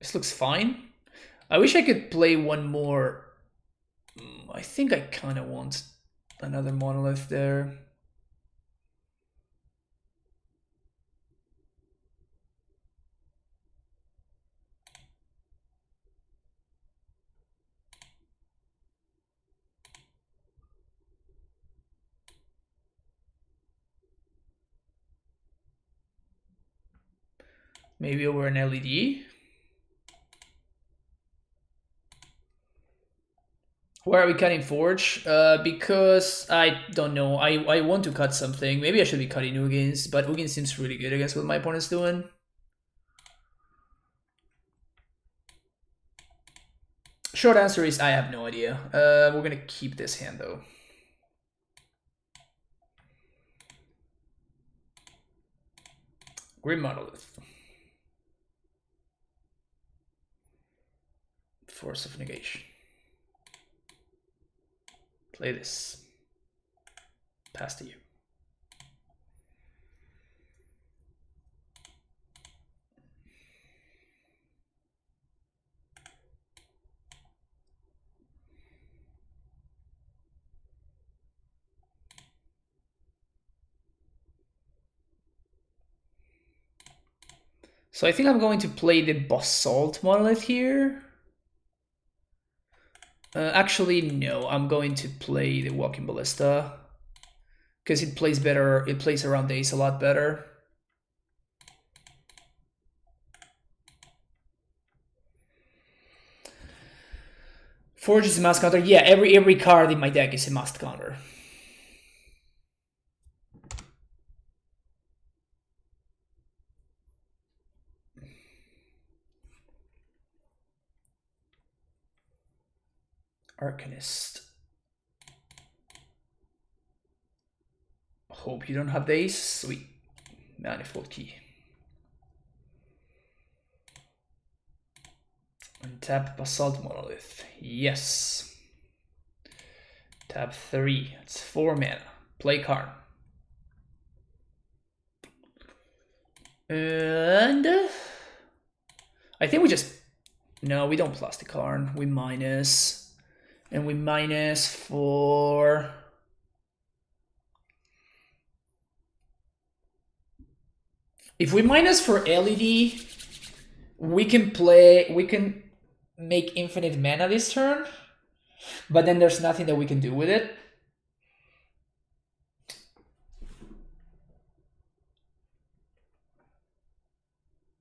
This looks fine. I wish I could play one more. I think I kind of want another monolith there. Maybe over an LED. Why are we cutting Forge? Because I don't know. I want to cut something. Maybe I should be cutting Ugins, but Ugin seems really good against what my opponent's doing. Short answer is I have no idea. We're gonna keep this hand though. Grim Monolith. Force of Negation. Play this. Pass to you. So I think I'm going to play the Basalt Monolith here. Actually, no, I'm going to play the Walking Ballista. Because it plays better, it plays around the ace a lot better. Forge is a must counter. Yeah, every card in my deck is a must counter. Arcanist. Hope you don't have days. Sweet. Manifold key. Untap Basalt Monolith. Yes. Tap 3. It's 4 mana. Play card. And I think we just... No, we don't plus the card. We minus. And we minus for... If we minus for LED, we can make infinite mana this turn, but then there's nothing that we can do with it.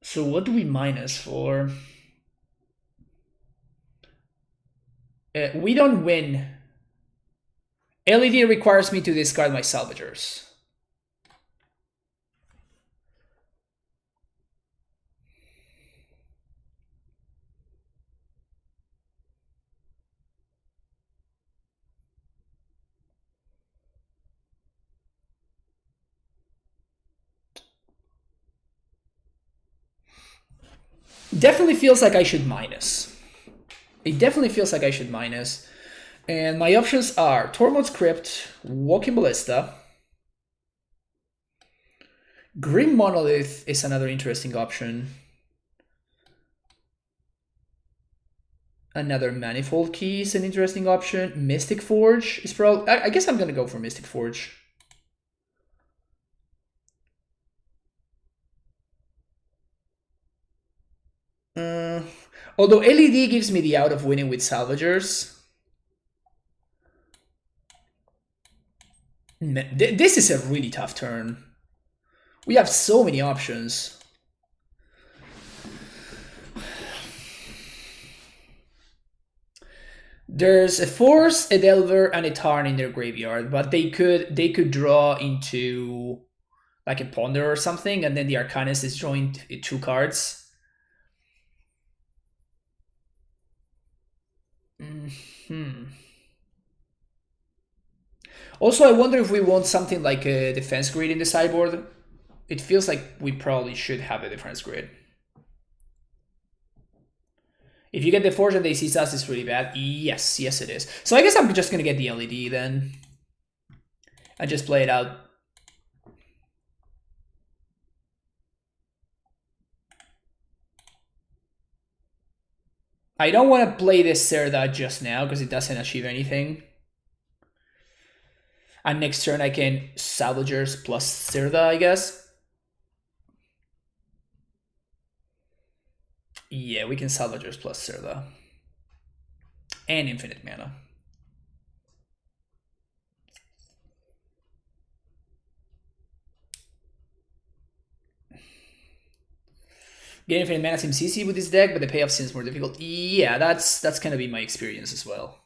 So what do we minus for? We don't win. LED requires me to discard my salvagers. Definitely feels like I should minus. It definitely feels like I should minus. And my options are Tormod's Crypt, Walking Ballista. Grim Monolith is another interesting option. Another Manifold Key is an interesting option. Mystic Forge is probably... I guess I'm gonna go for Mystic Forge. Although LED gives me the out of winning with Salvagers. This is a really tough turn. We have so many options. There's a Force, a Delver, and a Tarn in their graveyard, but they could draw into like a Ponder or something, and then the Arcanist is drawing 2 cards. Also, I wonder if we want something like a defense grid in the sideboard. It feels like we probably should have a defense grid. If you get the Forge and they see us, it's really bad. Yes, yes it is. So I guess I'm just gonna get the LED then. And just play it out. I don't want to play this Zirda just now because it doesn't achieve anything. And next turn I can Salvagers plus Zirda, I guess. Yeah, we can Salvagers plus Zirda. And infinite mana. Getting infinite mana seems easy with this deck, but the payoff seems more difficult. Yeah, that's gonna be my experience as well.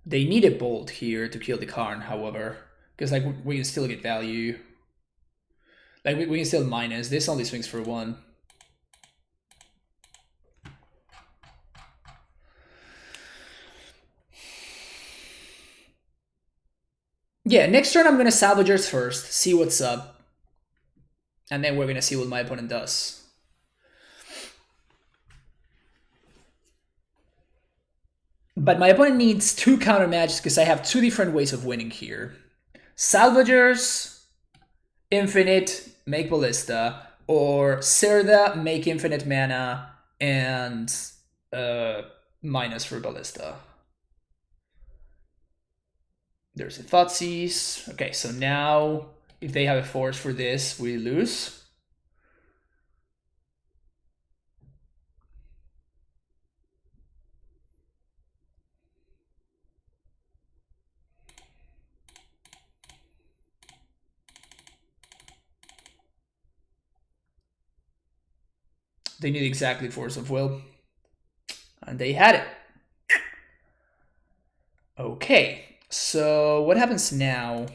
They need a Bolt here to kill the Karn, however, because like we can still get value. Like we can still minus. This only swings for 1. Yeah, next turn I'm gonna Salvagers first, see what's up. And then we're gonna see what my opponent does. But my opponent needs 2 counter magics because I have 2 different ways of winning here. Salvagers, infinite, make Ballista, or Zirda, make infinite mana, and minus for Ballista. There's a Thoughtseize. Okay, so now if they have a Force for this, we lose. They need exactly Force of Will. And they had it. Okay, so what happens now?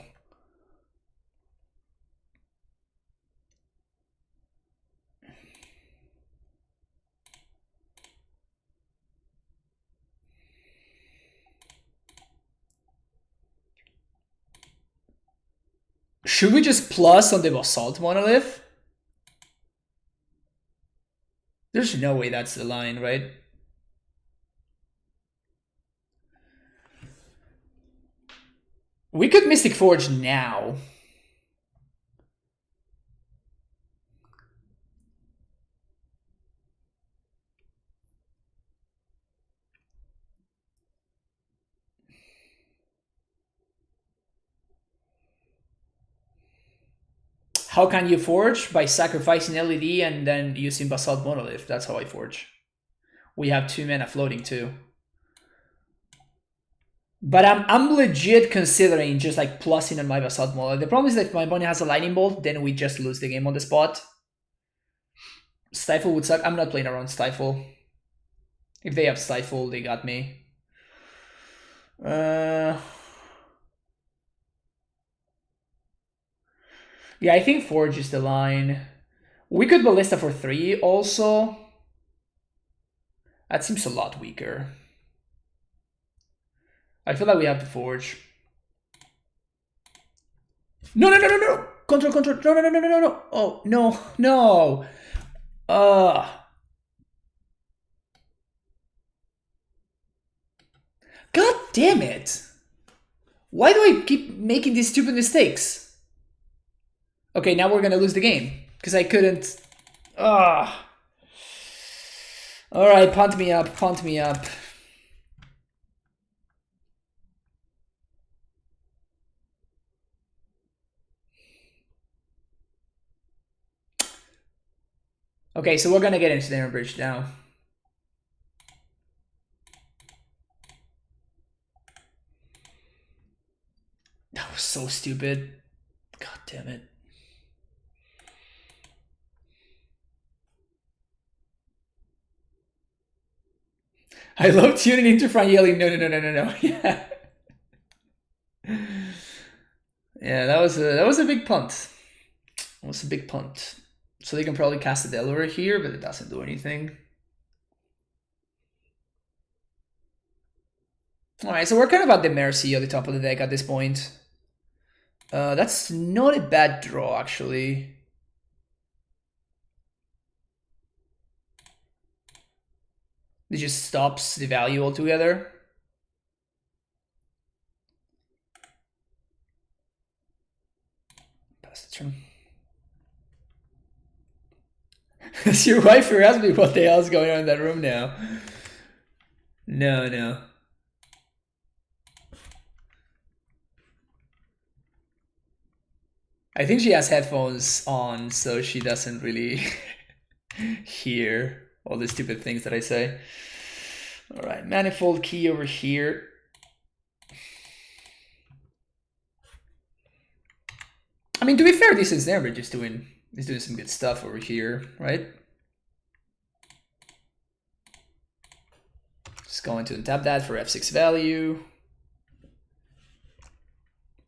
Should we just plus on the Basalt Monolith? There's no way that's the line, right? We could Mystic Forge now. How can you forge? By sacrificing LED and then using Basalt Monolith. That's how I forge. We have 2 mana floating too. But I'm legit considering just like plussing on my Basalt Monolith. The problem is that if my opponent has a Lightning Bolt, then we just lose the game on the spot. Stifle would suck. I'm not playing around Stifle. If they have Stifle, they got me. Yeah, I think Forge is the line. We could Ballista for 3 also. That seems a lot weaker. I feel like we have to Forge. No, no, no, no, no! Control, control. No, no, no, no, no, no. Oh, no, no. God damn it. Why do I keep making these stupid mistakes? Okay, now we're gonna lose the game. Because I couldn't... Alright, punt me up, punt me up. Okay, so we're gonna get into the bridge now. That was so stupid. God damn it. I love tuning into front yelling, no, no, no, no, no, no. Yeah. Yeah, that was a big punt. That was a big punt. So they can probably cast a Delaware here, but it doesn't do anything. Alright, so we're kind of at the mercy of the top of the deck at this point. That's not a bad draw, actually. It just stops the value altogether. Pass the turn. Is your wife who asked me what the hell is going on in that room now? No, no. I think she has headphones on, so she doesn't really hear all the stupid things that I say. All right, Manifold Key over here. I mean, to be fair, this is Snare just doing some good stuff over here, right? Just going to untap that for F6 value.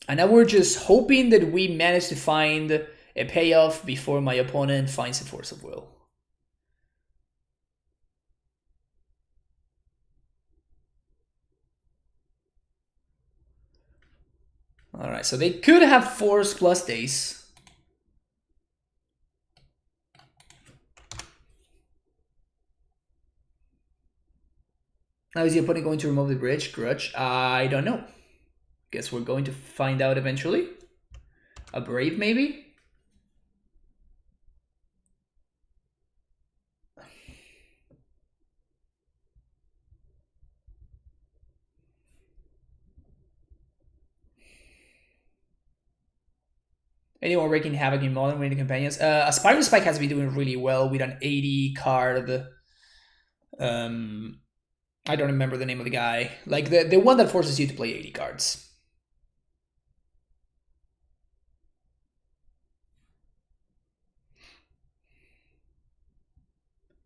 And now we're just hoping that we manage to find a payoff before my opponent finds a Force of Will. Alright, so they could have Force plus Days. Now is the opponent going to remove the bridge? Grudge? I don't know. Guess we're going to find out eventually. A Brave, maybe? Anyone wreaking havoc in Modern winning companions? Aspiring Spike has been doing really well with an 80 card. I don't remember the name of the guy. Like the one that forces you to play 80 cards.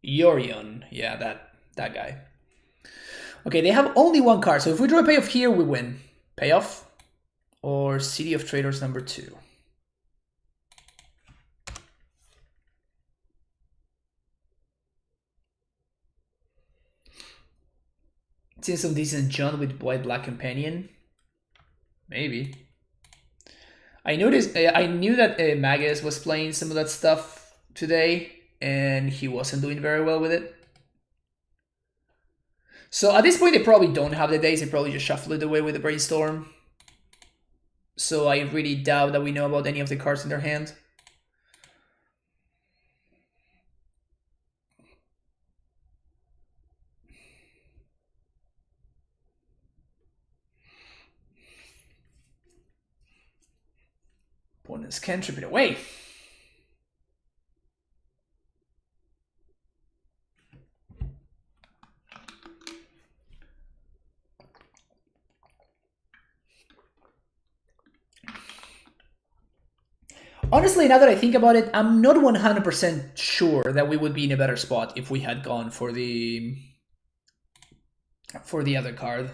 Yorion, yeah, that guy. Okay, they have only 1 card, so if we draw a payoff here, we win. Payoff or City of Traders number 2. Seen some decent John with white-black companion. Maybe. I noticed. I knew that Magus was playing some of that stuff today, and he wasn't doing very well with it. So at this point, they probably don't have the days. They probably just shuffle it away with the Brainstorm. So I really doubt that we know about any of the cards in their hand. Opponents can trip it away. Honestly, now that I think about it, I'm not 100% sure that we would be in a better spot if we had gone for the other card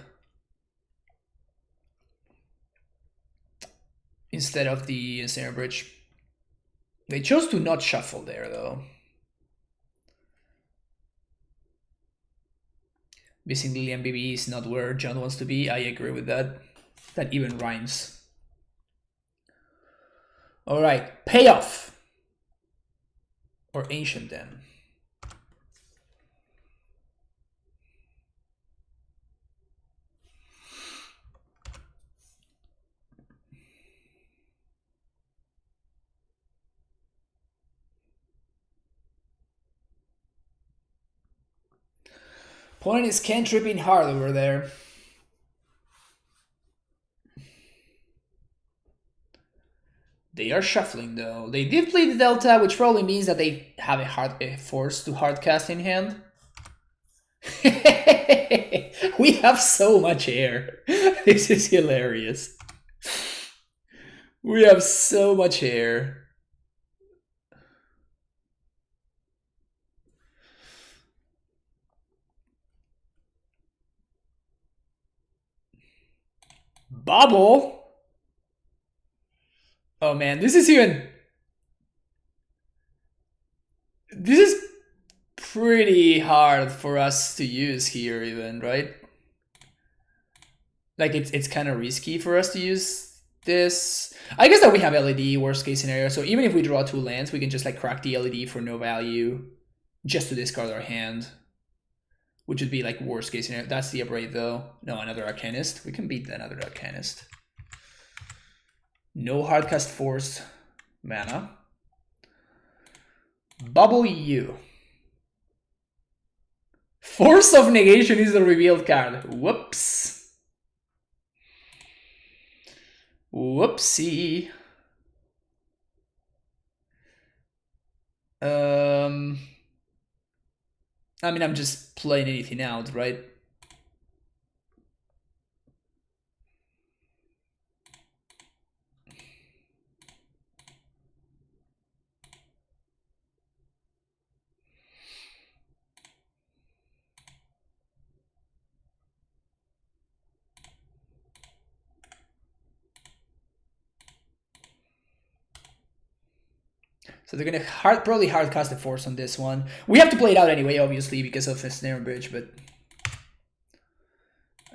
instead of the Ensnare Bridge. They chose to not shuffle there, though. Missing the MBB is not where John wants to be. I agree with that. That even rhymes. All right, Payoff. Or Ancient Den. Opponent is cantripping hard over there. They are shuffling though. They did play the Delta, which probably means that they have a force to hardcast in hand. We have so much air. This is hilarious. We have so much air. Bobble? Oh man, this is pretty hard for us to use here even, right? Like it's kind of risky for us to use this. I guess that we have LED, worst case scenario, so even if we draw 2 lands, we can just like crack the LED for no value just to discard our hand, which would be like worst case scenario. That's the upgrade though. No, another Arcanist. We can beat another Arcanist. No hardcast force mana. Bubble you. Force of Negation is the revealed card. Whoops. Whoopsie. I mean, I'm just playing anything out, right? So they're gonna probably hardcast the force on this one. We have to play it out anyway, obviously, because of the Snare Bridge, but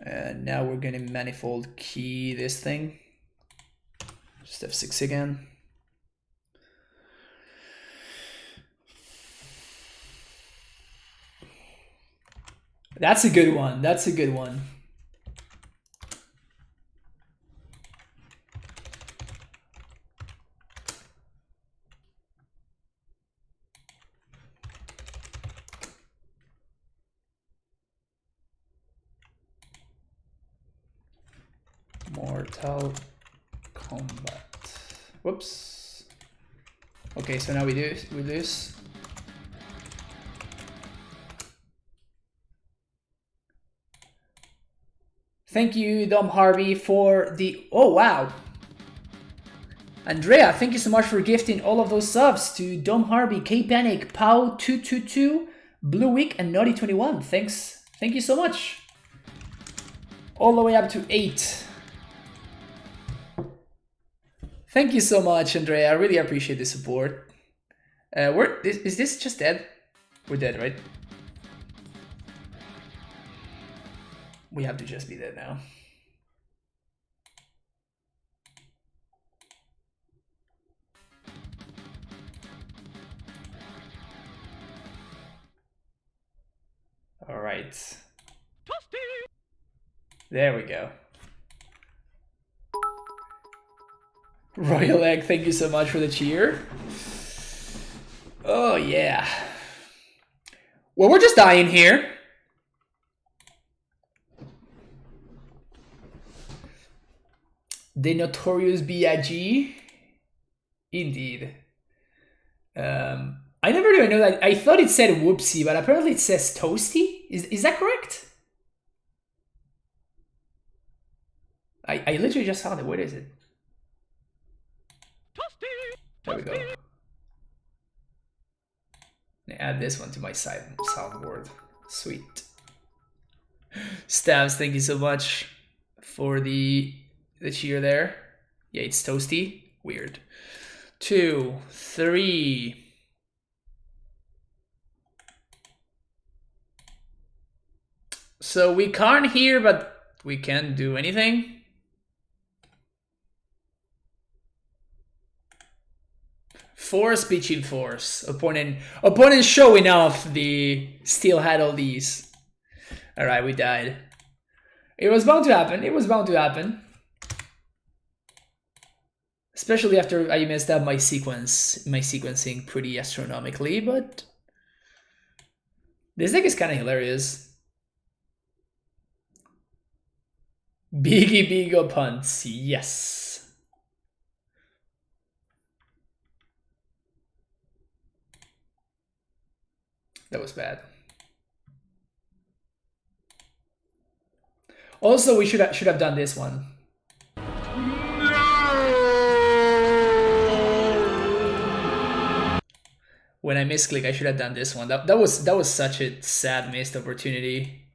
now we're gonna manifold key this thing. Just F6 again. That's a good one. That's a good one. Mortal Kombat. Whoops. Okay, so now we lose. Thank you, Dom Harvey, for the... Oh, wow. Andrea, thank you so much for gifting all of those subs to Dom Harvey, K-Panic, Pow222, Blue Week, and Naughty21. Thanks. Thank you so much. All the way up to 8. Thank you so much, Andrea. I really appreciate the support. Is this just dead? We're dead, right? We have to just be dead now. All right. There we go. Royal Egg, thank you so much for the cheer. Oh, yeah. Well, we're just dying here. The notorious B.I.G. Indeed. I never even know that. I thought it said whoopsie, but apparently it says toasty. Is that correct? I literally just found it. What is it? There we go. Add this one to my soundboard. Sweet. Stabs, thank you so much for the cheer there. Yeah, it's toasty. Weird. 2, 3. So we can't hear, but we can't do anything. Force pitching force. Opponent showing off the still had all these. Alright, we died. It was bound to happen. It was bound to happen. Especially after I messed up my sequencing pretty astronomically, but this deck is kind of hilarious. Biggie Bigo punts, yes. That was bad. Also, we should have done this one. When I misclick, I should have done this one. That was such a sad missed opportunity.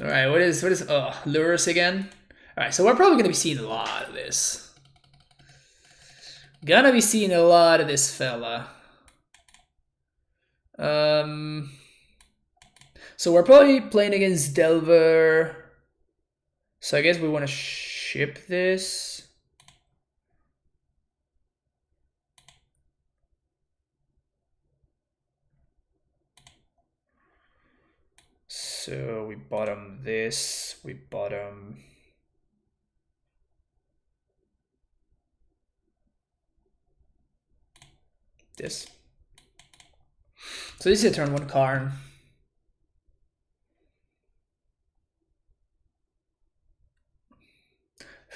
All right, what is Lurrus again? All right, so we're probably gonna be seeing a lot of this. Gonna be seeing a lot of this fella. So we're probably playing against Delver. So I guess we want to ship this. So we bottom this, we bottom this. So this is a turn 1 Karn.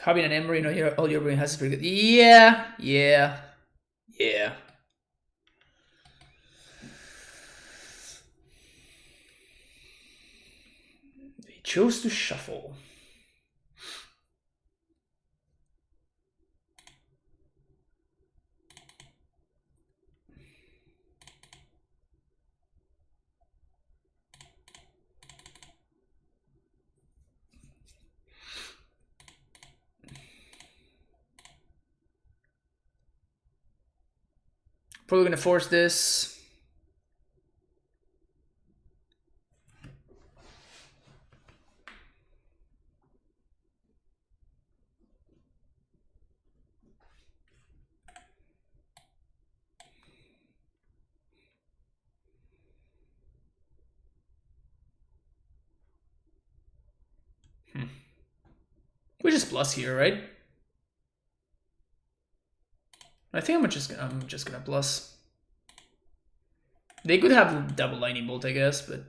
Having an Emery in all your brain has is pretty good. Yeah. They chose to shuffle. Probably gonna force this. We just plus here, right? I think I'm just gonna plus. They could have double lightning bolt, I guess, but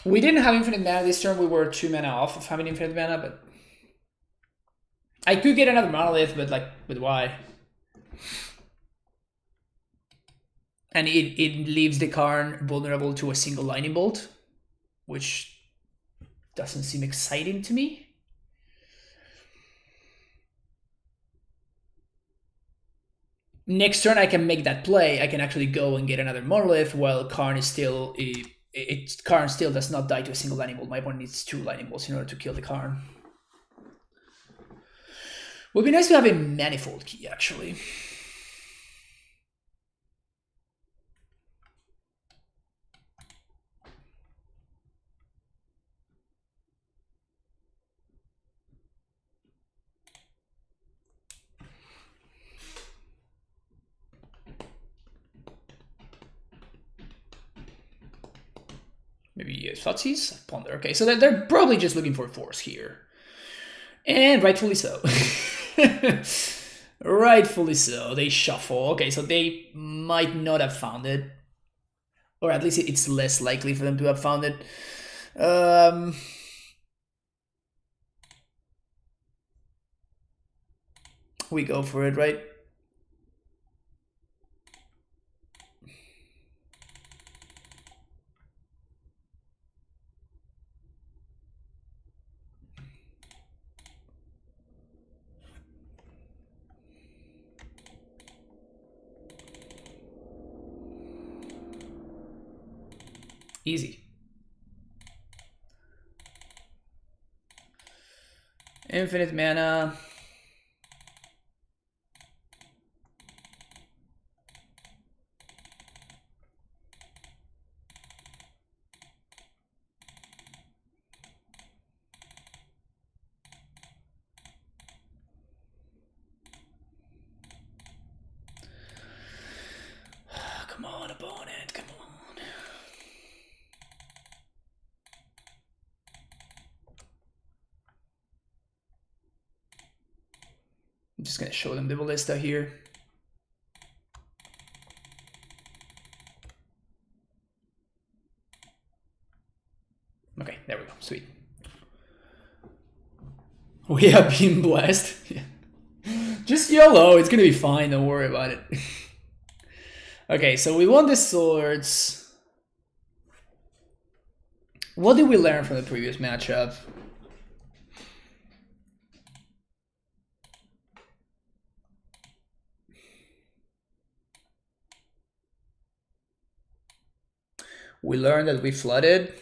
we didn't have infinite mana this turn. We were 2 mana off of having infinite mana, but I could get another monolith, but why? And it leaves the Karn vulnerable to a single lightning bolt, which doesn't seem exciting to me. Next turn I can make that play. I can actually go and get another monolith while Karn is still Karn still does not die to a single lightning bolt. My opponent needs 2 lightning bolts in order to kill the Karn. Would be nice to have a manifold key, actually. Maybe Thoughtseize? Ponder. Okay, so they're probably just looking for force here. And rightfully so. Rightfully so. They shuffle. Okay, so they might not have found it. Or at least it's less likely for them to have found it. We go for it, right? Easy. Infinite mana. Come on, opponent, come on. I'm just gonna show them the ballista here. Okay, there we go, sweet. We have been blessed. Just YOLO, it's gonna be fine, don't worry about it. Okay, so we won the swords. What did we learn from the previous matchup? We learned that we flooded.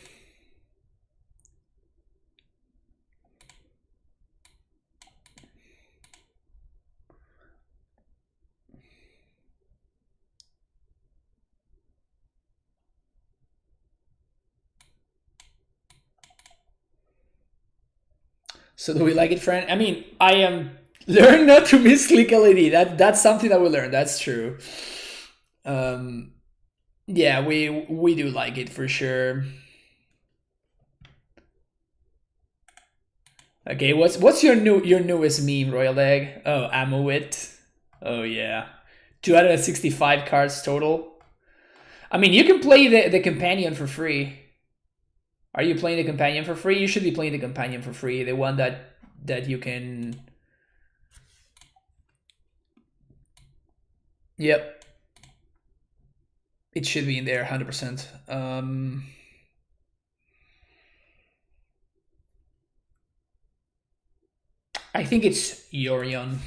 So do we like it, friend? I mean, I am learn not to misclick LED. That's something that we learned. That's true. Yeah, we do like it for sure. Okay, what's your newest meme, Royal Egg? Oh, Amuit. Oh yeah, 265 cards total. I mean, you can play the companion for free. Are you playing the companion for free? You should be playing the companion for free. The one that you can. Yep. It should be in there, 100%. I think it's Yorion.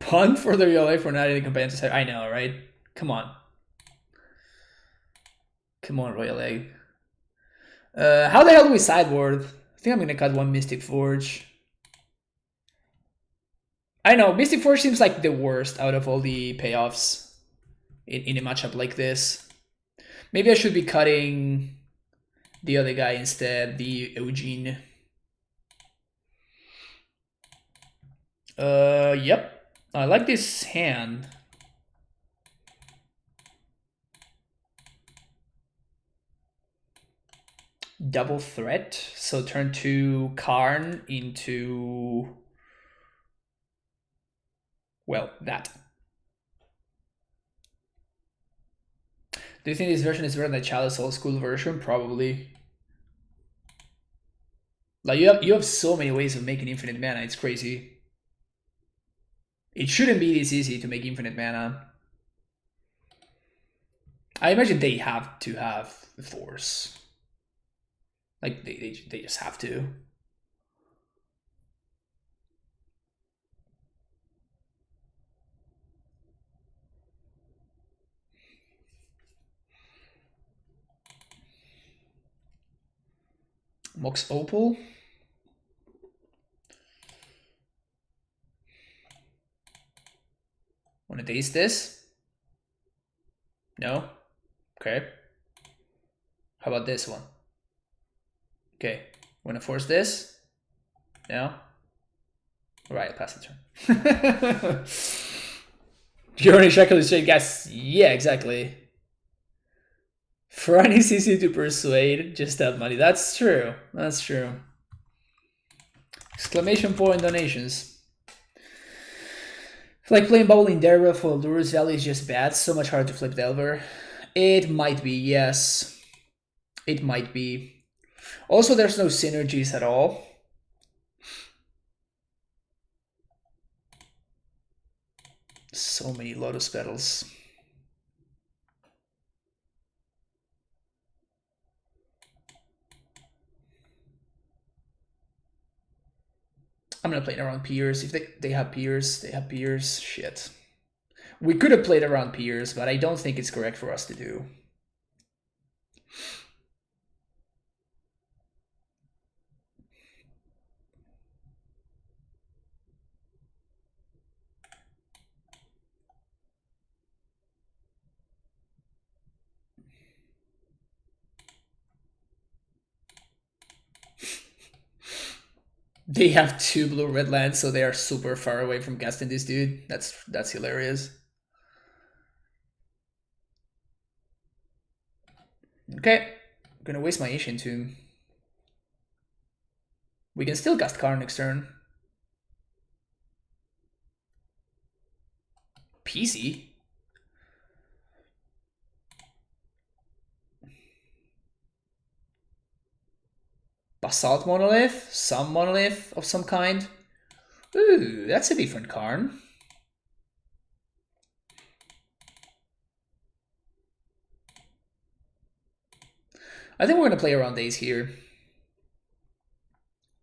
Pun for the real life for not any companions. I know, right? Come on. Come on, Royal Egg. How the hell do we sideboard? I think I'm gonna cut one Mystic Forge. I know, Mystic Forge seems like the worst out of all the payoffs in a matchup like this. Maybe I should be cutting the other guy instead, the Eugene. Yep. I like this hand. Double threat. So turn 2 Karn into... well, that. Do you think this version is better than the Chalice old school version? Probably. Like you have so many ways of making infinite mana, it's crazy. It shouldn't be this easy to make infinite mana. I imagine they have to have force. Like they just have to. Mox Opal. Wanna taste this? No? Okay. How about this one? Okay. Wanna force this? No? Alright, pass the turn. You're only shackle straight gas. Yeah, exactly. Fran is easy to persuade, just that money. That's true. That's true. Exclamation point donations. Like playing Bubble in Derva for Lurrus Valley is just bad. So much harder to flip Delver. It might be, yes. It might be. Also, there's no synergies at all. So many Lotus Petals. I'm gonna play it around Piers. If they have Piers, they have Piers. Shit. We could have played around Piers, but I don't think it's correct for us to do. They have 2 blue-red lands, so they are super far away from casting this dude. That's hilarious. Okay, I'm gonna waste my Ancient Tomb. We can still cast Karn next turn. PC? Basalt Monolith? Some Monolith of some kind? Ooh, that's a different Karn. I think we're gonna play around days here.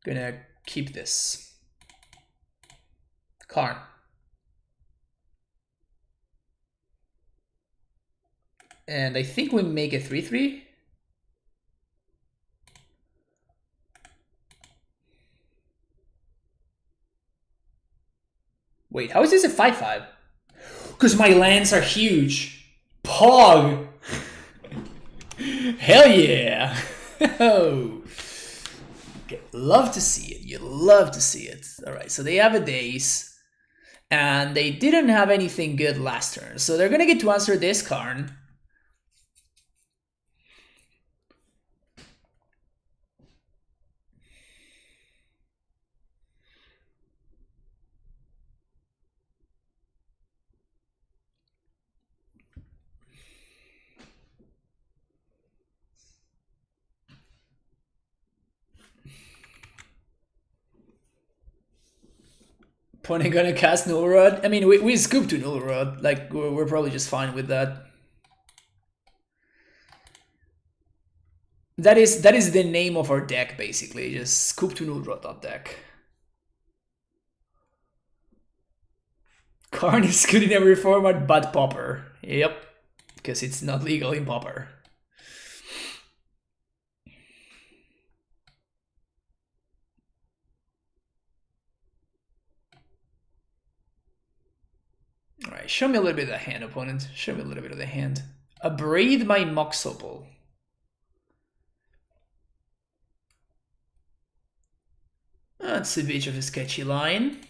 Gonna keep this. Karn. And I think we make a 3/3. Wait, how is this a 5/5? Because my lands are huge. Pog! Hell yeah! Oh. Okay, love to see it. You love to see it. Alright, so they have a daze. And they didn't have anything good last turn. So they're gonna get to answer this Karn. Opponent gonna cast Null Rod. I mean, we scoop to Null Rod. Like, we're probably just fine with that. That is the name of our deck, basically. Just scoop to Null Rod top deck. Karn is good in every format but Pauper. Yep, because it's not legal in Pauper. Alright, show me a little bit of the hand, opponent. Show me a little bit of the hand. Abrade my Mox Opal. That's a bit of a sketchy line.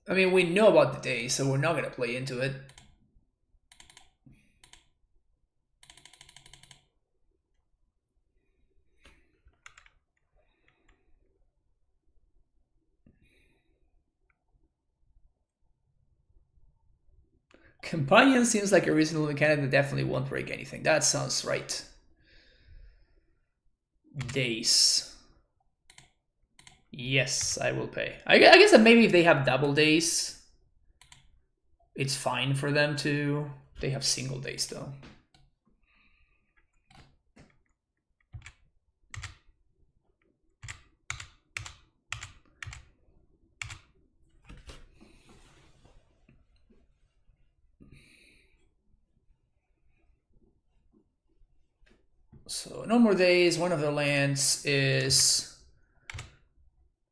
I mean, we know about the day, so we're not gonna play into it. Companion seems like a reasonable mechanic that definitely won't break anything. That sounds right. Days. Yes, I will pay. I guess that maybe if they have double days, it's fine for them to... They have single days though. So no more days. One of their lands is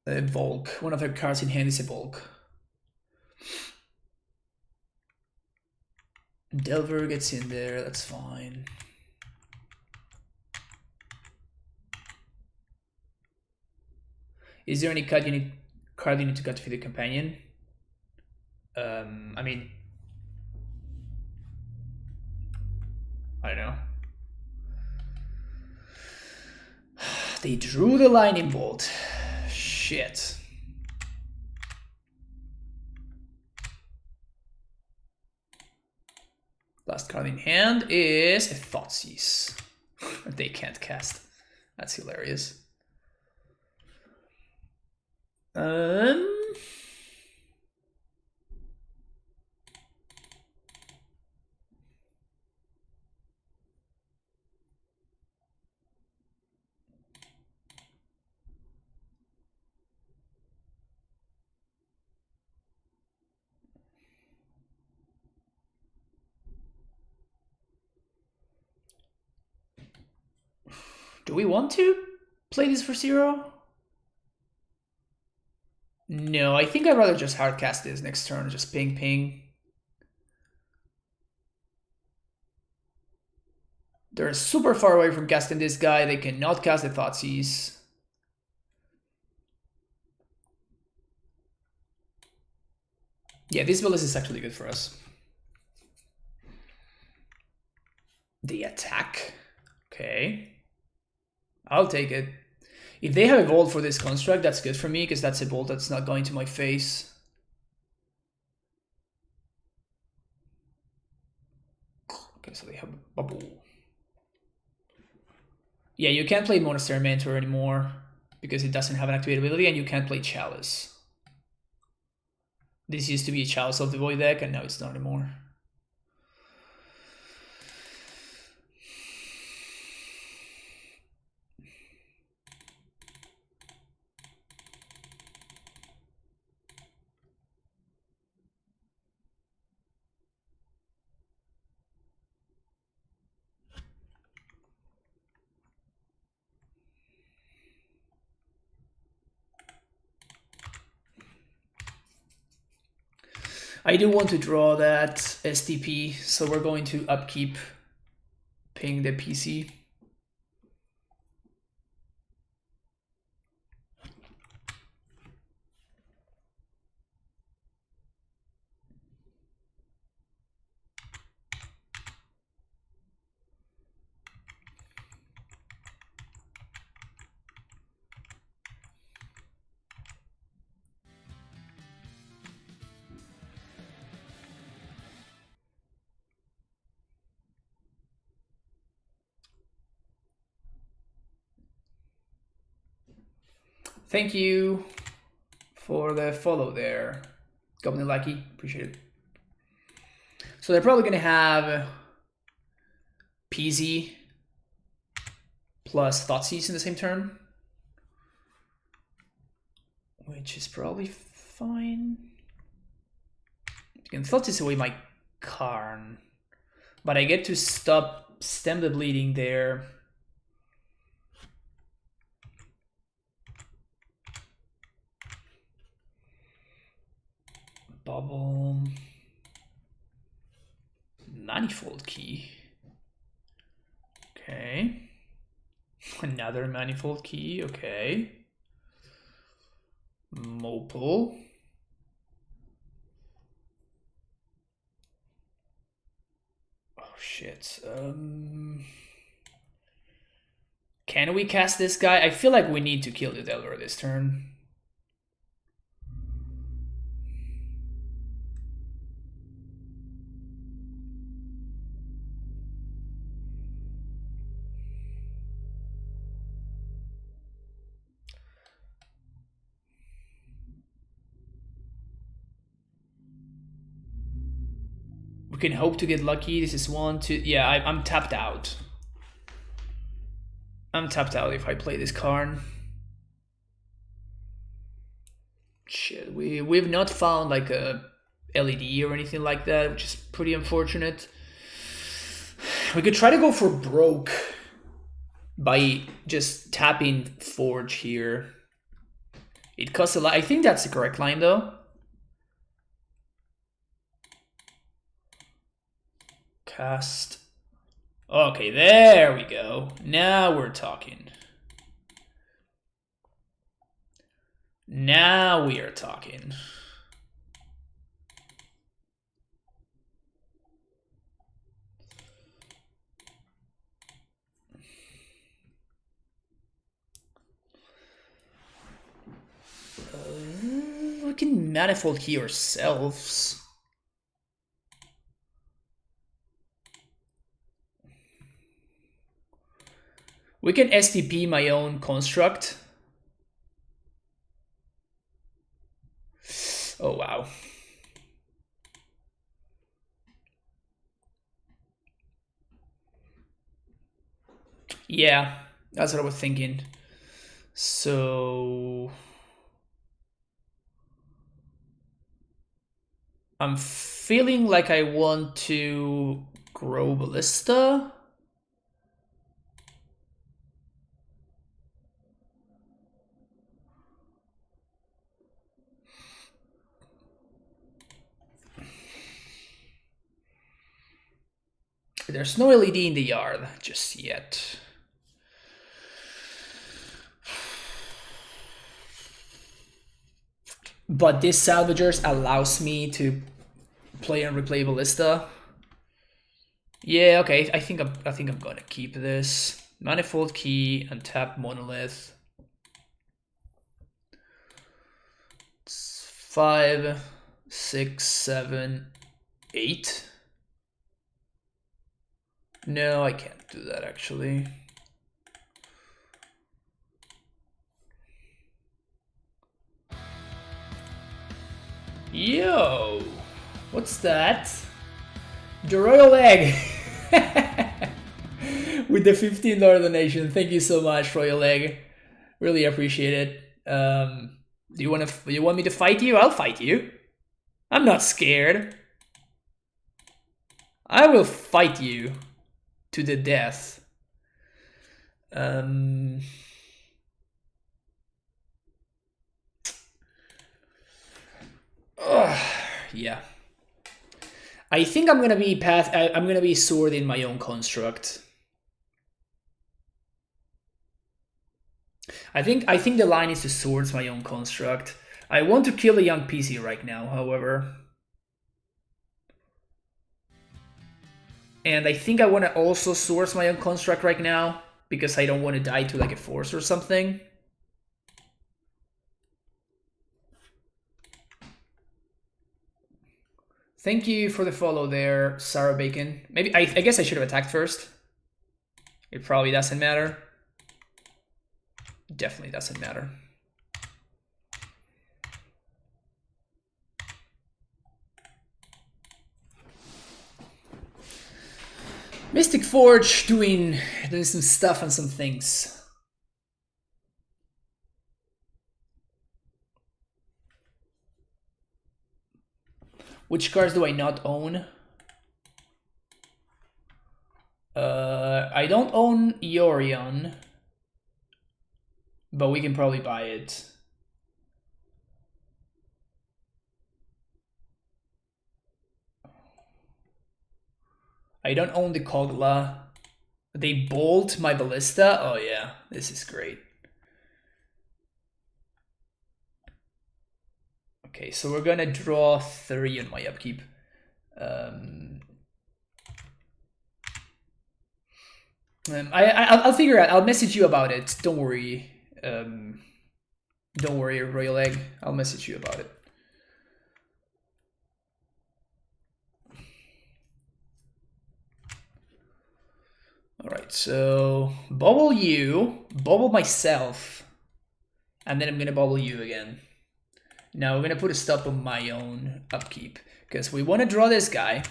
a Volk. One of their cards in hand is a Volk. Delver gets in there. That's fine. Is there any card you need to cut for the companion? I mean, I don't know. They drew the lightning bolt. Shit. Last card in hand is a Thoughtseize. They can't cast. That's hilarious. Do we want to play this for 0? No, I think I'd rather just hardcast this next turn, just ping ping. They're super far away from casting this guy, they cannot cast the Thoughtseize. Yeah, this Willis is actually good for us. The attack. Okay. I'll take it. If they have evolved for this construct, that's good for me, because that's a bolt that's not going to my face. Okay, so they have a bubble. Yeah, you can't play Monastery Mentor anymore, because it doesn't have an activated ability, and you can't play Chalice. This used to be a Chalice of the Void deck, and now it's not anymore. I do want to draw that STP, so we're going to upkeep ping the PC. Thank you for the follow there, Goblin Lucky. Appreciate it. So they're probably going to have PZ plus Thoughtseize in the same turn, which is probably fine. You can Thoughtseize away my Karn, but I get to stem the bleeding there. Bubble. Manifold Key. Okay. Another Manifold Key, okay. Mopal. Oh shit. Can we cast this guy? I feel like we need to kill the Delver this turn. We can hope to get lucky. This is 1, 2. Yeah, I'm tapped out. I'm tapped out if I play this Karn. Shit, we've not found like a LED or anything like that, which is pretty unfortunate. We could try to go for broke by just tapping Forge here. It costs a lot. I think that's the correct line though. Cast. Okay, there we go. Now we're talking. Now we are talking. We can Manifold Key ourselves. We can STP my own construct. Oh, wow. Yeah, that's what I was thinking. So I'm feeling like I want to grow Ballista. there's no LED in the yard just yet. But this salvagers allows me to play and replay Ballista. Yeah, okay. I think I'm gonna keep this. Manifold key, untap monolith. It's 5, 6, 7, 8. No, I can't do that actually. Yo, what's that? The Royal Egg with the $15 donation. Thank you so much, Royal Egg. Really appreciate it. Do you want me to fight you? I'll fight you. I'm not scared. I will fight you to the death. Yeah. I think I'm gonna be sword in my own construct. I think the line is to swords my own construct. I want to kill a young PC right now, however. And I think I want to also source my own construct right now, because I don't want to die to like a force or something. Thank you for the follow there, Sarah Bacon. Maybe I guess I should have attacked first. It probably doesn't matter. Definitely doesn't matter. Mystic Forge doing some stuff and some things. Which cards do I not own? I don't own Yorion, but we can probably buy it. I don't own the Kogla. They bolt my Ballista? Oh yeah, this is great. Okay, so we're gonna draw 3 on my upkeep. I'll figure out. I'll message you about it. Don't worry. Don't worry, Royal Egg. I'll message you about it. All right, so bubble you, bubble myself, and then I'm gonna bubble you again. Now we're gonna put a stop on my own upkeep because we want to draw this guy.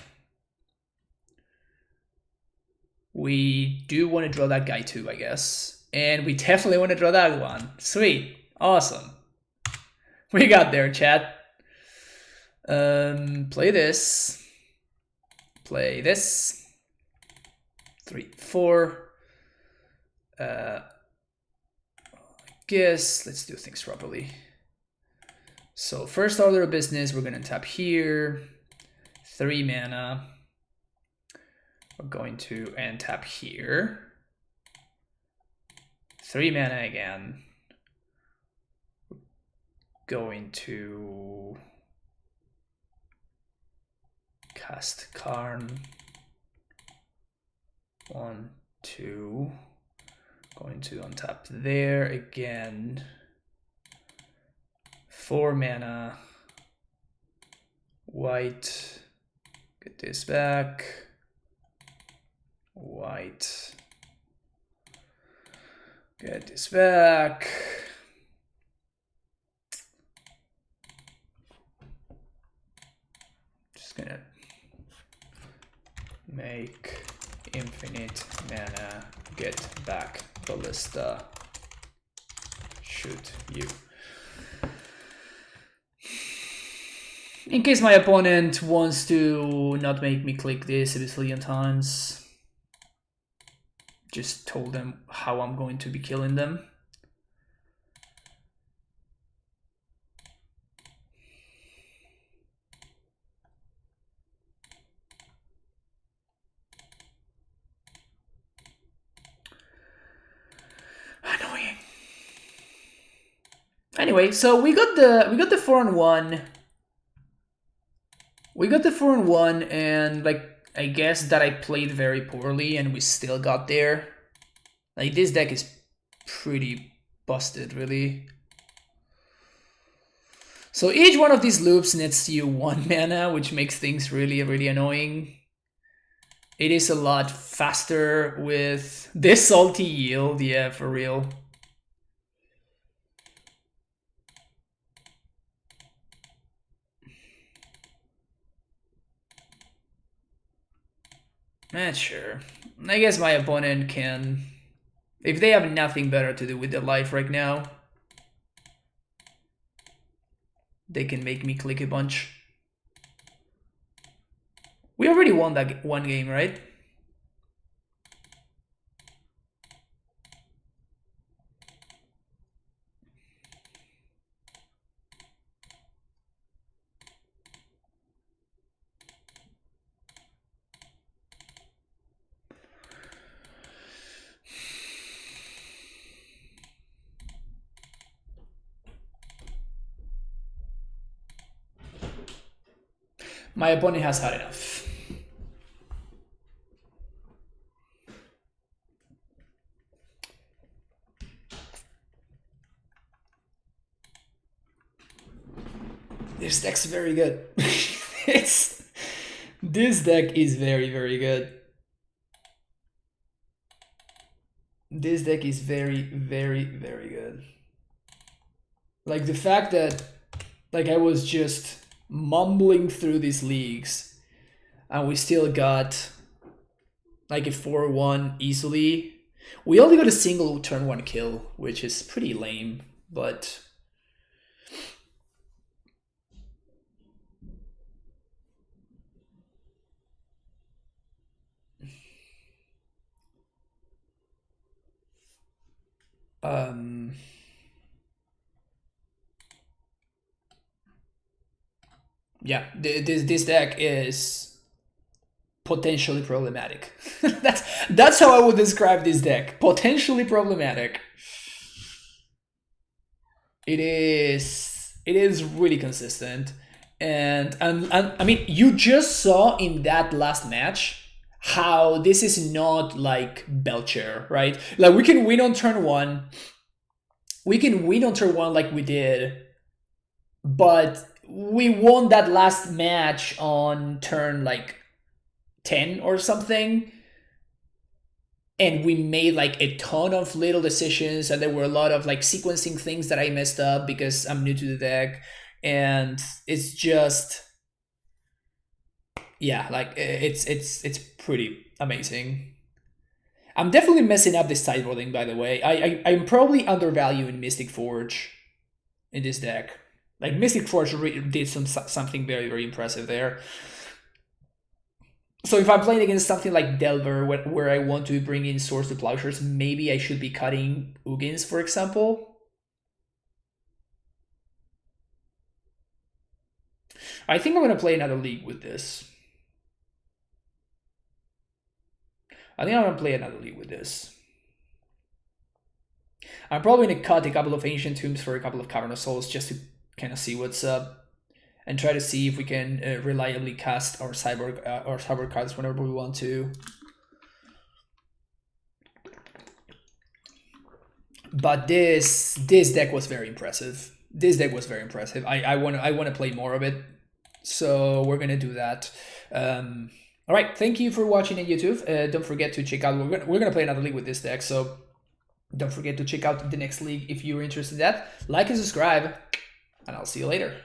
We do want to draw that guy too, I guess. And we definitely want to draw that one. Sweet. Awesome. We got there, chat. Play this. Play this. 3, 4. I guess let's do things properly. So first order of business, we're going to tap here. 3 mana. We're going to untap here. 3 mana again. We're going to cast Karn. 1, 2. Going to untap there again. 4 mana. White. Get this back. White. Get this back. Just gonna make infinite mana, get back Ballista, shoot you. In case my opponent wants to not make me click this a bazillion times, just told them how I'm going to be killing them. Anyway, so we got the 4-1. We got the 4-1, and like I guess that I played very poorly, and we still got there. Like this deck is pretty busted, really. So each one of these loops nets you 1 mana, which makes things really, really annoying. It is a lot faster with this salty yield, yeah, for real. Sure. I guess my opponent can... If they have nothing better to do with their life right now, they can make me click a bunch. We already won that one game, right? My opponent has had enough. This deck's very good. This deck is very, very good. This deck is very, very, very good. Like the fact that like I was just mumbling through these leagues and we still got like a 4-1 easily. We only got a single turn 1 kill, which is pretty lame, but yeah, this deck is potentially problematic. that's how I would describe this deck. Potentially problematic. It is really consistent, and I mean, you just saw in that last match how this is not like Belcher, right? Like we can win on turn 1. We can win on turn 1 like we did, but we won that last match on turn like 10 or something, and we made like a ton of little decisions, and there were a lot of like sequencing things that I messed up because I'm new to the deck, and it's just, yeah, like it's pretty amazing. I'm definitely messing up this sideboarding, by the way. I'm probably undervaluing Mystic Forge in this deck. Like Mystic Forge did something very, very impressive there. So if I'm playing against something like Delver, where I want to bring in Swords to Plowshares, maybe I should be cutting Ugins, for example. I think I'm going to play another league with this. I'm probably going to cut a couple of Ancient Tombs for a couple of Cavern of Souls just to kind of see what's up and try to see if we can reliably cast our cyborg cards whenever we want to. But this deck was very impressive. I want to play more of it, so we're gonna do that. All right, thank you for watching on YouTube. Don't forget to check out. We're gonna play another league with this deck, so don't forget to check out the next league if you're interested in that. Like and subscribe, and I'll see you later.